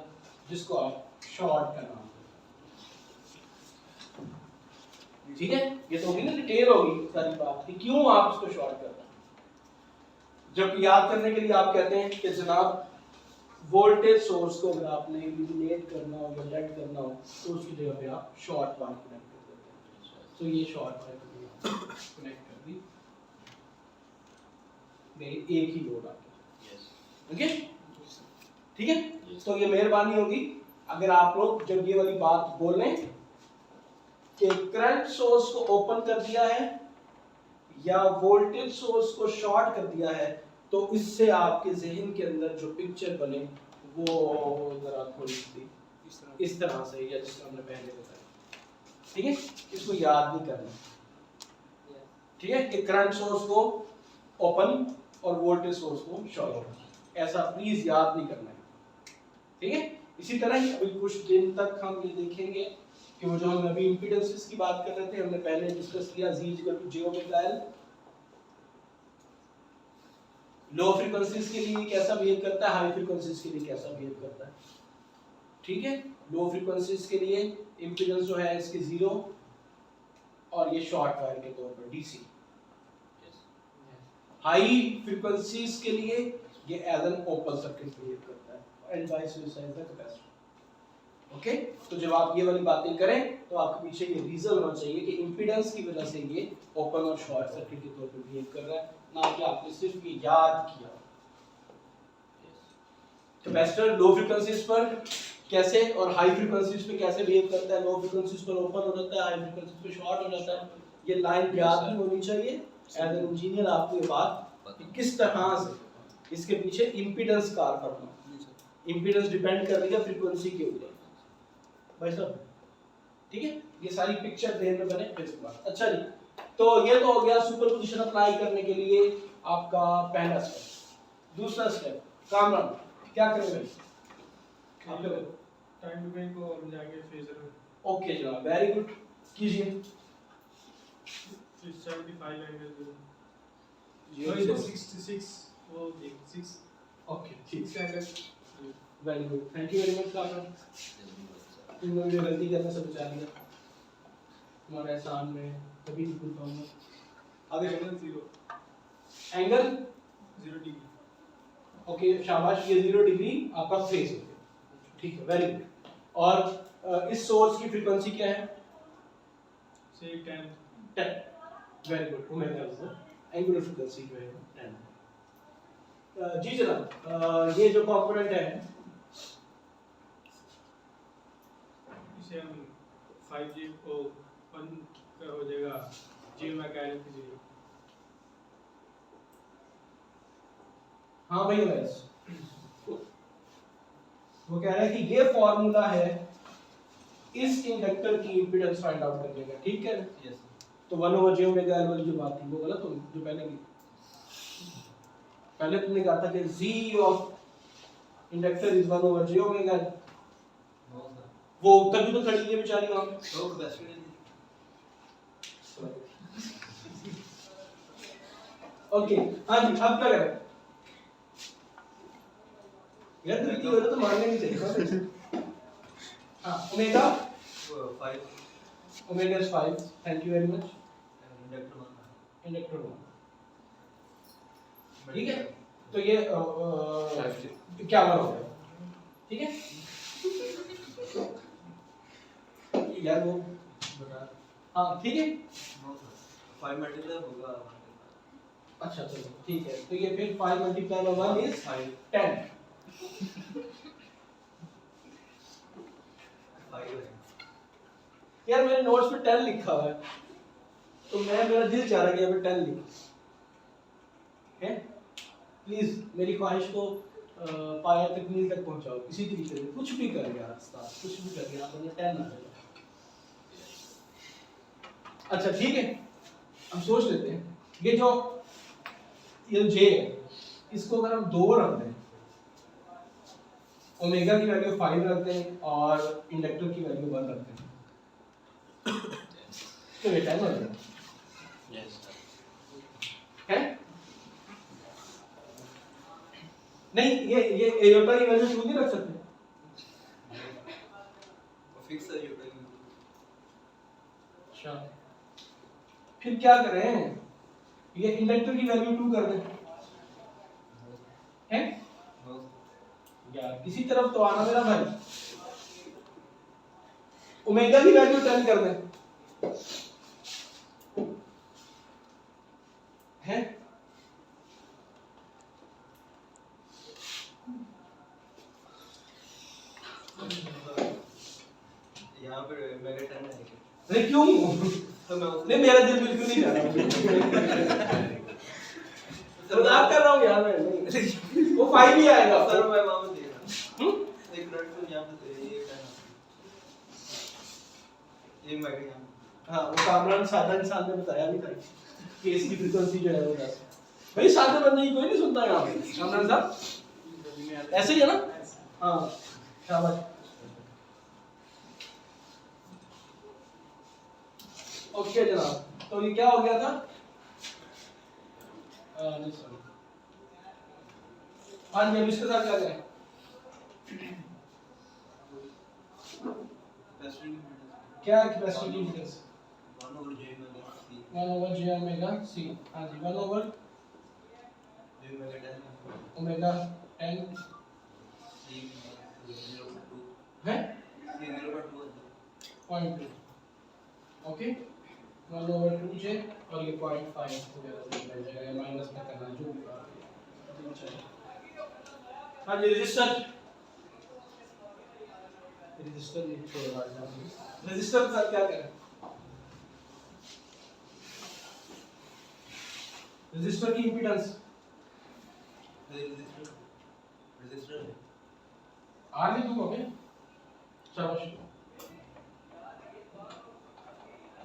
जिसको आप शॉर्ट का नाम देते हैं। ठीक है, ये तो होगी ना डिटेल होगी सारी बात कि क्यों आप इसको शॉर्ट कर रहे हैं। जब याद करने के लिए आप कहते हैं कि जनाब वोल्टेज सोर्स को अगर आपने इलिमिनेट करना हो या डेड करना हो तो उसकी जगह पे आप शॉर्ट वायर कनेक्ट कर देते हैं। तो ये शॉर्ट वायर कनेक्ट कर दी, मेरी एक ही लोड आ गया। ओके, ठीक है। तो ये मेहरबानी होगी अगर आप लोग जब ये वाली बात बोलें कि करंट सोर्स को ओपन कर दिया है या वोल्टेज सोर्स को शॉर्ट कर दिया है, तो इससे आपके जहन के अंदर जो पिक्चर बने वो जरा थोड़ी सी इस तरह से, या जिस तरह हमने पहले बताया, ठीक है। इसको याद नहीं करना, ठीक है, कि करंट सोर्स को ओपन और वोल्टेज सोर्स को शॉर्ट, ऐसा प्लीज याद नहीं करना है, ठीक है। इसी तरह ही अभी कुछ दिन तक हम ये देखेंगे कि वो जो हम अभी इम्पीडेंसेस की बात कर रहे थे, हमने पहले डिस्कस किया Z = j ओमेगा L। लो फ्रीक्वेंसीज के लिए कैसा बिहेव करता है, हाई फ्रीक्वेंसीज के लिए कैसा बिहेव करता है, ठीक है। लो फ्रीक्वेंसीज के लिए इम्पीडेंस जो है इसके 0 और ये शॉर्ट वायर के तौर पर DC। हाई फ्रीक्वेंसीज के लिए ये as an open circuit behave करता है and vice versa is the capacitor. Okay, तो जब आप ये वाली बातें करें तो आपके पीछे ये रीजन होना चाहिए कि इंपीडेंस की वजह से ये ओपन और शॉर्ट सर्किट के तौर पर बिहेव कर रहा है, ना कि आपने सिर्फ ये याद किया। कैपेसिटर लो फ्रीक्वेंसीज पर कैसे और हाई फ्रीक्वेंसीज पे कैसे बिहेव करता है, लो फ्रीक्वेंसीज पर ओपन हो जाता है, हाई फ्रीक्वेंसीज पे शॉर्ट हो जाता है, ये लाइन याद भी होनी चाहिए। एज एन इंजीनियर आपको ये बात किस तरह से इसके पीछे इंपीडेंस कार करना, इंपीडेंस डिपेंड कर रही है फ्रीक्वेंसी के ऊपर भाई साहब, ठीक है। ये सारी पिक्चर ध्यान में बने फिर इसके बाद। अच्छा जी, तो ये तो हो गया सुपरपोजिशन अप्लाई करने के लिए आपका पहला स्टेप। दूसरा स्टेप कामरान क्या करेंगे आप लोग? टाइम डोमेन को हम जाके फेजर में ओके जनाब, वेरी गुड, कीजिए। 75 एंगल जीरो इधर से 66 वो देख 6 ओके ठीक, 6 angle very good, thank you very much Kamran. तुमने मुझे गलती करने से बचा लिया, तुम्हारे एहसान में कभी नहीं भूल पाऊंगा। आगे एंगल 0 एंगल 0 डिग्री। ओके शाबाश, ये 0 डिग्री आपका फेज हो गया, ठीक है, वेरी गुड। और इस सोर्स की फ्रीक्वेंसी क्या है? से 10 10, very good, omega is the angular frequency जो है 10। जी जनाब, ये जो कंपोनेंट है इसे हम 5G को 1 का हो जाएगा J ओमेगा L की 0। हाँ भाई वैस वो कह रहा है कि ये फॉर्मूला है इस इंडक्टर की इंपीडेंस फाइंड आउट करने का, ठीक है। यस तो 1/j ओमेगा L वाली जो बात थी वो गलत हो जो पहले की। पहले तुमने कहा था कि Z of inductor is 1/j omega L, no sir वो उत्तर भी तो खड़ी है बेचारी वहां पे। तो कैपेसिटर ओके हाँ जी, अब क्या करें यार, गलती हो तो मानने नहीं चाहिए। हाँ omega 5 omega is 5, thank you very much. Inductor 1 inductor 1, ठीक है। तो ये क्या वाला हो गया, ठीक है यार वो बता हाँ ठीक है। नो सर 5 मल्टीप्लाई होगा अच्छा चलो ठीक है, तो ये फिर 5 मल्टीप्लाई बाय 1 इज 10। 5 है यार मेरे नोट्स में 10 लिखा हुआ है, तो मेरा दिल चाह रहा है कि यहाँ पे 10 लिख है। प्लीज मेरी ख्वाहिश को पाया तकमील तक पहुंचाओ किसी तरीके से, कुछ भी कर यार उस्ताद, कुछ भी कर यार, मुझे 10 आ जाएगा। अच्छा ठीक है, हम सोच लेते हैं ये जो J है इसको अगर हम 2 रख दें, ओमेगा की वैल्यू 5 रख दें और इंडक्टर की वैल्यू 1 रख दें, तो ये 10 हो जाएगा, यस है नहीं? ये एयोटा की वैल्यू 2 नहीं रख सकते? फिक्स है ये अच्छा फिर क्या करें, ये इंडक्टर की वैल्यू 2 कर दें, हैं यार किसी तरफ तो आना मेरा भाई। ओमेगा की वैल्यू 10 कर दें, हैं यहाँ पे मेगा 10 है अरे क्यों तो मैं नहीं, मेरा दिल बिल्कुल नहीं जा रहा, मजाक कर रहा हूँ यार मैं, नहीं वो 5 ही आएगा सर मैं वहाँ पे दे रहा हूँ। एक मिनट तो यहाँ पे दे ये कहना ये मेगा यहाँ हाँ वो कामरान सादा इंसान ने बताया भी था कि इसकी फ्रीक्वेंसी जो है वो 10। भाई सादे बंदे की कोई नहीं सुनता यहाँ पे कामरान साहब, ऐसे ही है ना? हाँ शाबाश। ओके जनाब, तो ये क्या हो गया था? नहीं सॉरी, हाँ जी, अब इसके साथ क्या करें? क्या है कैपेसिटी की difference? 1 over j omega c। हाँ जी, 1 ओवर ओमेगा 10 है 0.2। ओके, 1 ओवर 2j और ये 0.5 वगैरह मिल जाएगा, माइनस में करना जो भी बात है। हाँ जी, रजिस्टर नहीं छोड़ रहा है। रजिस्टर के साथ क्या करें? रजिस्टर की इम्पीडेंस आगे दूंगा मैं, शाबाश।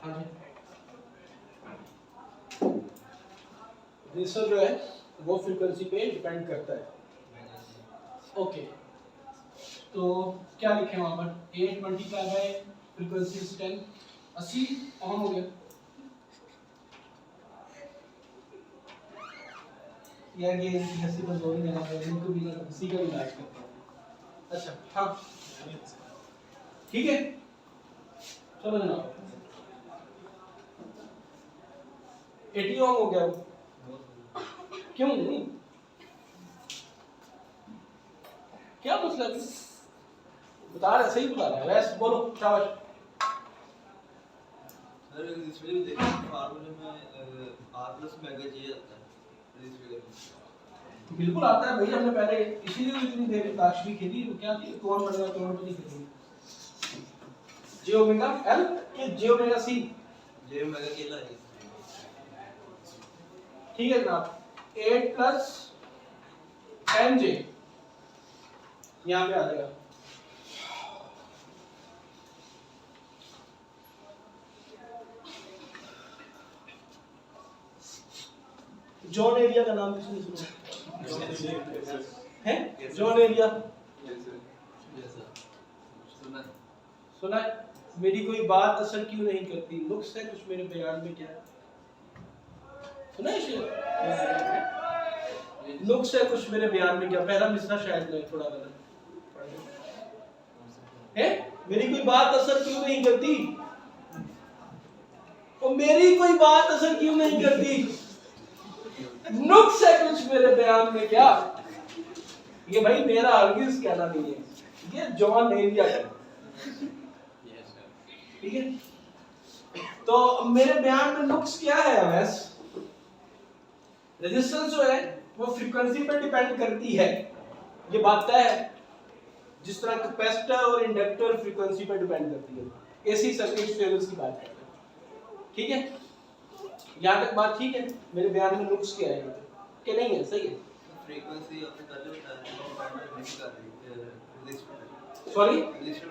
हाँ जी, रजिस्टर जो है वो फ्रीक्वेंसी पे डिपेंड करता है। ओके, तो क्या लिखे वहां पर? 8 मल्टीप्लाई बाय फ्रीक्वेंसी 10, 80 ओम हो गया। यार ये ऐसे पर जोर नहीं देना चाहिए, इनको भी ना किसी का भी इलाज करते हैं। अच्छा हाँ ठीक है, चलो जनाब 80 ओम हो गया। क्यों नहीं? क्या मतलब बता रहे, सही बता रहे हैं, वैसे बोलो शाबाश। सर इसमें भी देखिए फार्मूले में r + मेगा j आता है इस फिगर में। बिल्कुल आता है भाई, हमने पहले इसीलिए इतनी देर ताश भी खेली। वो क्या थी, कौन बढ़ेगा कौन नहीं खेली? j ओमेगा l के j omega c। j omega k लाएंगे। ठीक है जनाब, 8 + 10j यहाँ पे आ जाएगा। जॉन एरिया का नाम किसने सुना है? जॉन एरिया सुना है? मेरी कोई बात असर क्यों नहीं करती, नुक्स है कुछ मेरे बयान में क्या है? सुना है शेर? नुक्स है कुछ मेरे बयान में क्या? पहला मिसरा शायद नहीं, थोड़ा गलत है। मेरी कोई बात असर क्यों नहीं करती? और मेरी कोई बात असर क्यों नहीं करती? नुक्स है कुछ मेरे बयान में क्या? ये भाई मेरा हरगिज़ कहना नहीं है, ये जॉन एरिया है। ठीक है, तो मेरे बयान में नुक्स क्या है अवैस? रेजिस्टेंस जो है वो फ्रीक्वेंसी पर डिपेंड करती है, ये बात तय है। जिस तरह कैपेसिटर और इंडक्टर फ्रीक्वेंसी पर डिपेंड करती है, एसी सर्किट फेजर्स की बात करते हैं। ठीक है, यहाँ तक बात ठीक है? मेरे बयान में नुक्स क्या है कि नहीं है? सही है। फ्रीक्वेंसी आपने पहले बताया नहीं कर रही रजिस्टर सॉरी, पे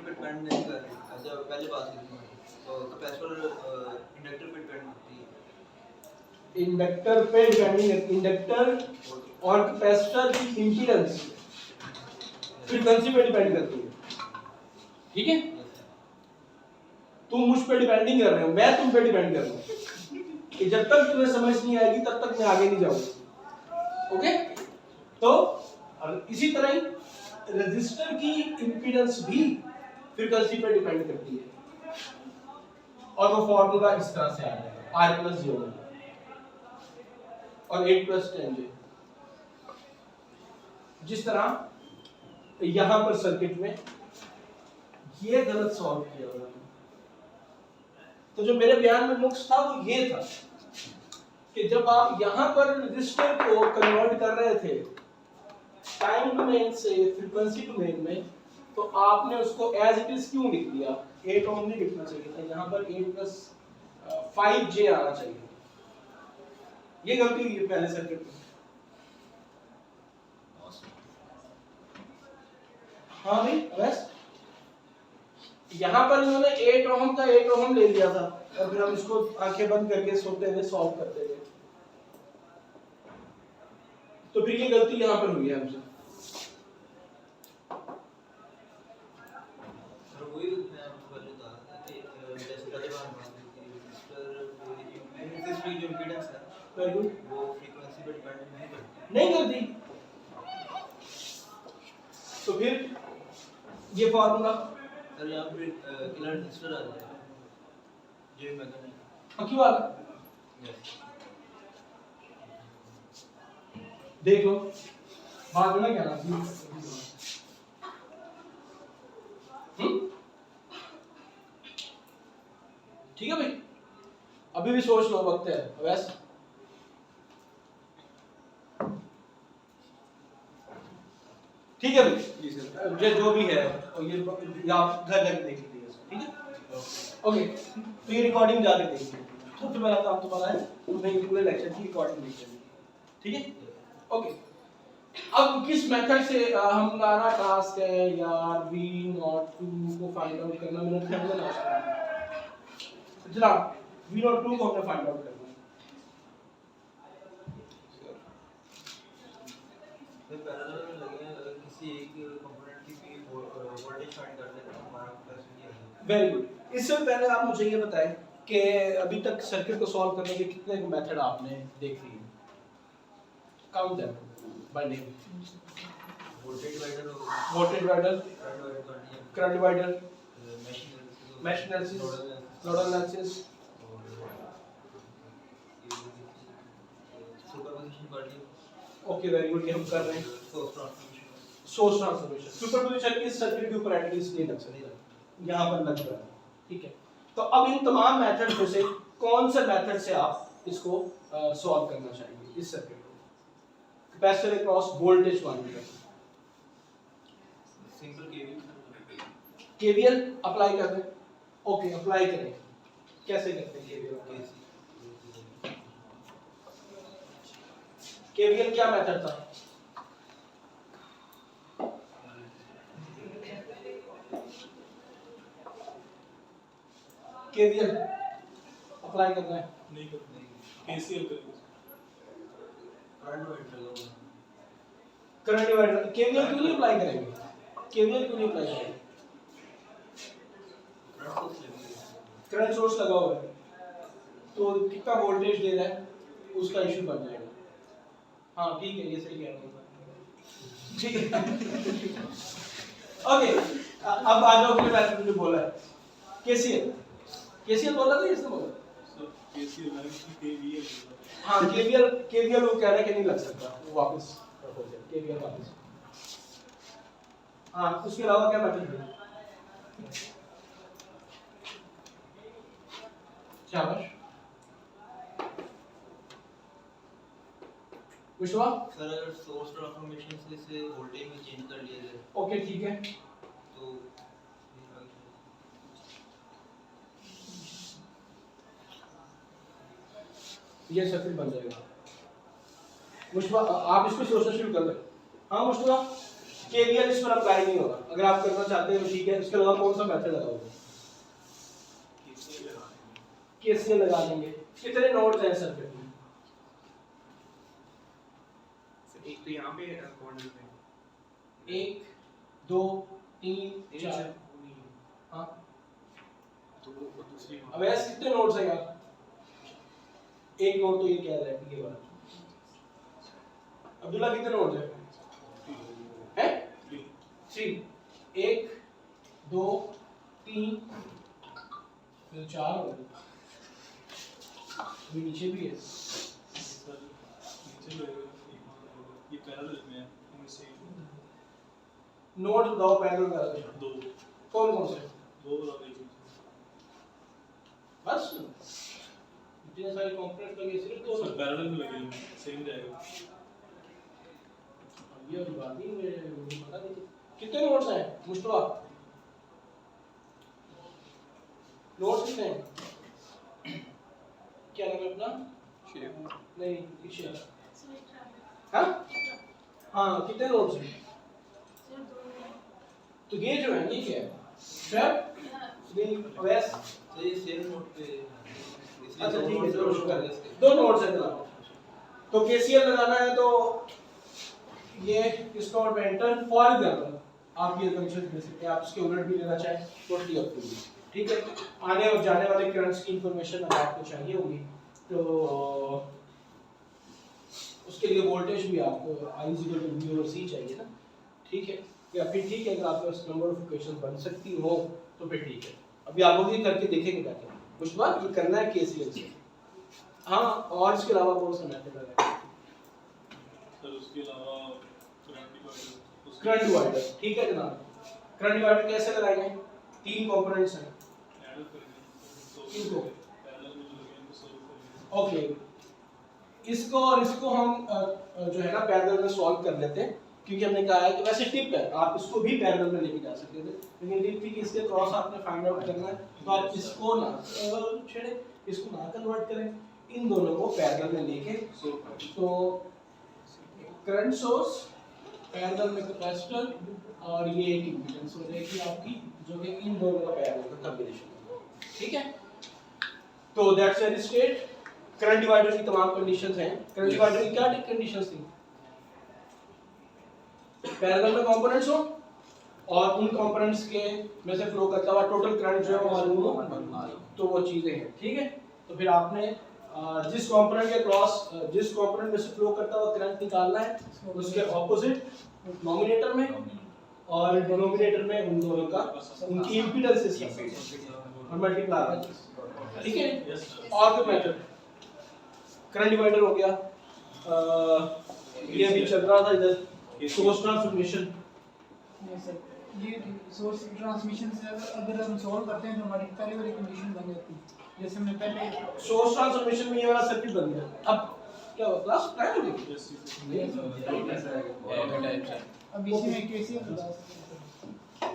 डिपेंड नहीं कर रही। अच्छा पहले बात की तो कैपेसिटर इंडक्टर पे डिपेंड करती है। इंडक्टर पे डिपेंडिंग, इंडक्टर और कैपेसिटर की इंपीडेंस फ्रीक्वेंसी पे डिपेंड करती है। ठीक है, तुम मुझ पे डिपेंडिंग कर रहे हो, मैं तुम पे डिपेंड कर रहा हूं कि जब तक तुम्हें समझ नहीं आएगी तब तक मैं आगे नहीं जाऊंगा। ओके, तो और इसी तरह ही रेजिस्टर की इंपीडेंस भी फ्रीक्वेंसी पे डिपेंड करती है, और वो फार्मूला इस तरह से आ जाएगा R + 0 और 8 + 10j। जिस तरह यहां पर सर्किट में ये गलत सॉल्व किया हुआ है, तो जो मेरे बयान में नुक्स था वो ये था कि जब आप यहां पर रजिस्टर को कन्वर्ट कर रहे थे टाइम डोमेन से फ्रीक्वेंसी डोमेन में, तो आपने उसको एज इट इज क्यों लिख दिया? 8 ओम नहीं लिखना चाहिए था, यहां पर 8 + 5j आना चाहिए। ये गलती हुई है पहले सर्किट में। हाँ भाई, बस यहाँ पर इन्होंने 8 ओम का 8 ओम ले लिया था और फिर हम इसको आंखें बंद करके सोते हुए सॉल्व करते थे, तो फिर ये गलती यहाँ पर हुई है हमसे। सर वही मैं आपको पहले बता रहा था कि जैसे पहले बार बात की रजिस्टर वेरी गुड। वो फ्रीक्वेंसी पे डिपेंड नहीं करती। नहीं करती। तो फिर ये फार्मूला सर यहाँ पे किलर रजिस्टर आ जाएगा जो मेथड है। पक्की बात है? यस। देख लो बात में क्या ना ठीक है भाई, अभी भी सोच लो, वक्त है वैसे। ठीक है भाई, जी सर। ये जो भी है और ये आप घर जाके देख लीजिए इसको, ठीक है? ओके, तो ये रिकॉर्डिंग जाके देख लीजिए। सबसे पहला काम तुम्हारा है तुम्हें पूरे लेक्चर की रिकॉर्डिंग देख लेनी, ठीक है? ओके, अब किस मेथड से हमारा टास्क है यार V02 को फाइंड आउट करना। मैंने ध्यान में जनाब V02 को हमने फाइंड आउट करना है। तो पैरेलल में लगे हैं, अगर किसी एक कंपोनेंट की भी वोल्टेज फाइंड कर दें तो हमारा कैपेसिटी आ जाएगी। Very good. इससे पहले आप मुझे ये बताएं कि अभी तक सर्किट को सॉल्व करने के कितने मेथड आपने देख लिए? Count them by name. Voltage divider हो गया, वोल्टेज डिवाइडर, करंट डिवाइडर कर दिया, current divider, mesh analysis, nodal nodal analysis, superposition कर दिया। ओके वेरी गुड, ये हम कर रहे हैं। Source transformation. Source transformation, superposition इस सर्किट के ऊपर एटलीस्ट नहीं लग सकता, यहाँ पर लग रहा है, ठीक है? तो अब इन तमाम मेथड में से कौन से मेथड से आप इसको सॉल्व करना चाहेंगे इस सर्किट को? कैपेसिटर अक्रॉस वोल्टेज वाइंडिंग का सिंपल केवीएल। केवीएल अप्लाई कर दें। ओके, अप्लाई करें। कैसे करते हैं केवीएल? केवीएल क्या मेथड था? केवीएल अप्लाई करना है। नहीं करते, केसीएल करेंगे। करंट डिवाइडर लगा हुआ करंट डिवाइडर। केवीएल क्यों नहीं अप्लाई करेंगे? केवीएल क्यों नहीं अप्लाई करेंगे? करंट सोर्स लगा हुआ है तो कितना वोल्टेज दे रहा है उसका इशू बन जाएगा। हाँ ठीक है, ये सही कह रहा हूँ, ठीक है? ओके, अब आ जाओ अगले मैथड जो बोला है केसीएल। केसीएल बोला था इसने बोला? सर केसीएल मैंने केवीएल। हाँ केवीएल वो कह रहा है कि नहीं लग सकता, वो वापस रखो केवीएल वापस। हाँ, उसके अलावा क्या मैथड है? शाबाश विश्वा। सर अगर सोर्स ट्रांसफॉर्मेशन से इसे वोल्टेज में चेंज कर लिया जाए ओके ठीक है, तो ये सर्किट बन जाएगा। मुश्तबा आप इसको सोचना शुरू कर दें। हाँ मुश्तबा, केवीएल इस पर अप्लाई नहीं होगा। अगर आप करना चाहते हैं तो ठीक है, इसके अलावा कौन सा मेथड लगाओगे? केसीएल लगा देंगे। कितने नोड्स हैं सर्किट में? एक तो यहाँ पे कॉर्नर पे 1 2 3 4। हाँ, तो वो दूसरी अब ऐसे कितने नोड्स हैं यार? एक नोड तो ये कह रहा है ये वाला। अब्दुल्ला कितने नोड्स हैं? 3। 1 2 3 फिर 4 हो गए। अभी नीचे भी है। सर नीचे जो ये पैरेलल में है, इनमें से नोड बताओ पैरेलल वाले। दो कौन कौन से? दो और एक बस इतने सारे कंपोनेंट लगे, सिर्फ दो सर नोड। पैरेलल में लगे हुए हैं, सेम जाएगा। ये वाली बात नहीं, मुझे पता नहीं कितने नोड्स हैं मुश्तबा? नोड्स कितने हैं? क्या नाम है अपना? नहीं इशा। हाँ हाँ, कितने नोड्स हैं? तो ये जो है ये क्या है? स्टेप नहीं वैस। तो ये सेम नोड पे अच्छा ठीक है, चलो शुरू कर लेते हैं। दो नोड्स हैं जनाब, तो केसीएल लगाना है तो ये इस नोड पे एंटर। फॉर एग्जांपल आप ये फंक्शन दे सकते हैं, आप इसके उलट भी लेना चाहें टोटली अप टू यू, ठीक है? आने और जाने वाले करंट्स की इंफॉर्मेशन अगर आपको चाहिए होगी तो उसके लिए वोल्टेज भी आपको I = V over C चाहिए ना, ठीक है। या फिर ठीक है, अगर आपके पास नंबर ऑफ इक्वेशन बन सकती हो तो फिर ठीक है। अभी आप लोग ये करके देखेंगे जाके कुछ बात ये करना है KCL से। हाँ, और इसके अलावा कौन सा मेथड है सर? उसके अलावा करंट डिवाइडर, ठीक है जनाब। करंट डिवाइडर कैसे लगाएंगे? 3 कंपोनेंट्स हैं, इनको ओके, इसको और इसको हम जो है ना पैरेलल में सॉल्व कर लेते हैं, क्योंकि हमने कहा है कि वैसे टिप है, आप इसको भी पैरेलल में लेके जा सकते थे, लेकिन टिप थी कि इसके क्रॉस आपने फाइंड आउट करना है, तो आप इसको ना छेड़े, इसको ना कन्वर्ट करें, इन दोनों को पैरेलल में लेके, तो करंट सोर्स पैरेलल में कैपेसिटर और ये एक इम्पीडेंस हो जाएगी आपकी, जो कि इन दोनों का पैरेलल का कॉम्बिनेशन है, ठीक है। तो that's very state. Current divider की तमाम कंडीशंस हैं। करंट डिवाइडर की क्या कंडीशंस थी? पैरेलल में कंपोनेंट्स हो और उन कंपोनेंट्स के में से फ्लो करता हुआ टोटल करंट जो है वो मालूम हो, तो वो चीजें हैं, ठीक है। तो फिर आपने जिस कंपोनेंट के क्रॉस जिस कंपोनेंट में से फ्लो करता हुआ करंट निकालना है, उसके ऑपोजिट नोमिनेटर में और डिनोमिनेटर में उन दोनों का उनकी इंपीडेंसेस और मल्टीप्लाई, ठीक है। और कोई मेथड? करंट डिवाइडर हो गया, ये भी चल रहा था इधर सोर्स ट्रांसफॉर्मेशन। नहीं सर, ये सोर्स ट्रांसमिशन से अगर हम सॉल्व करते हैं तो हमारी पहले वाली कंडीशन बन जाती है, जैसे हमने पहले सोर्स ट्रांसफॉर्मेशन में ये वाला सर्किट बन गया। अब क्या हुआ? क्लास टाइम हो गई। अब इसी में KCL लगा सकते हैं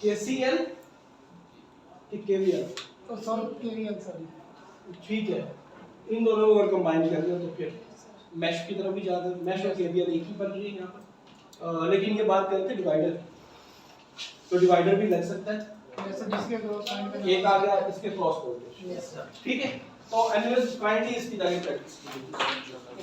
KCL कि KVL? तो सॉल्व KVL सॉरी, ठीक है। इन दोनों को अगर कंबाइन कर दिया तो फिर मैश की तरफ भी जाते हैं। मैश और KVL एक ही बन रही है यहाँ पर, लेकिन ये बात करते हैं डिवाइडर, तो डिवाइडर भी लग सकता है। जैसे जिसके क्रॉस फाइंड करना, एक आ गया इसके क्रॉस वोल्टेज, यस सर, ठीक है। तो एनीवेज काइंडली इसकी जाके प्रैक्टिस कीजिए।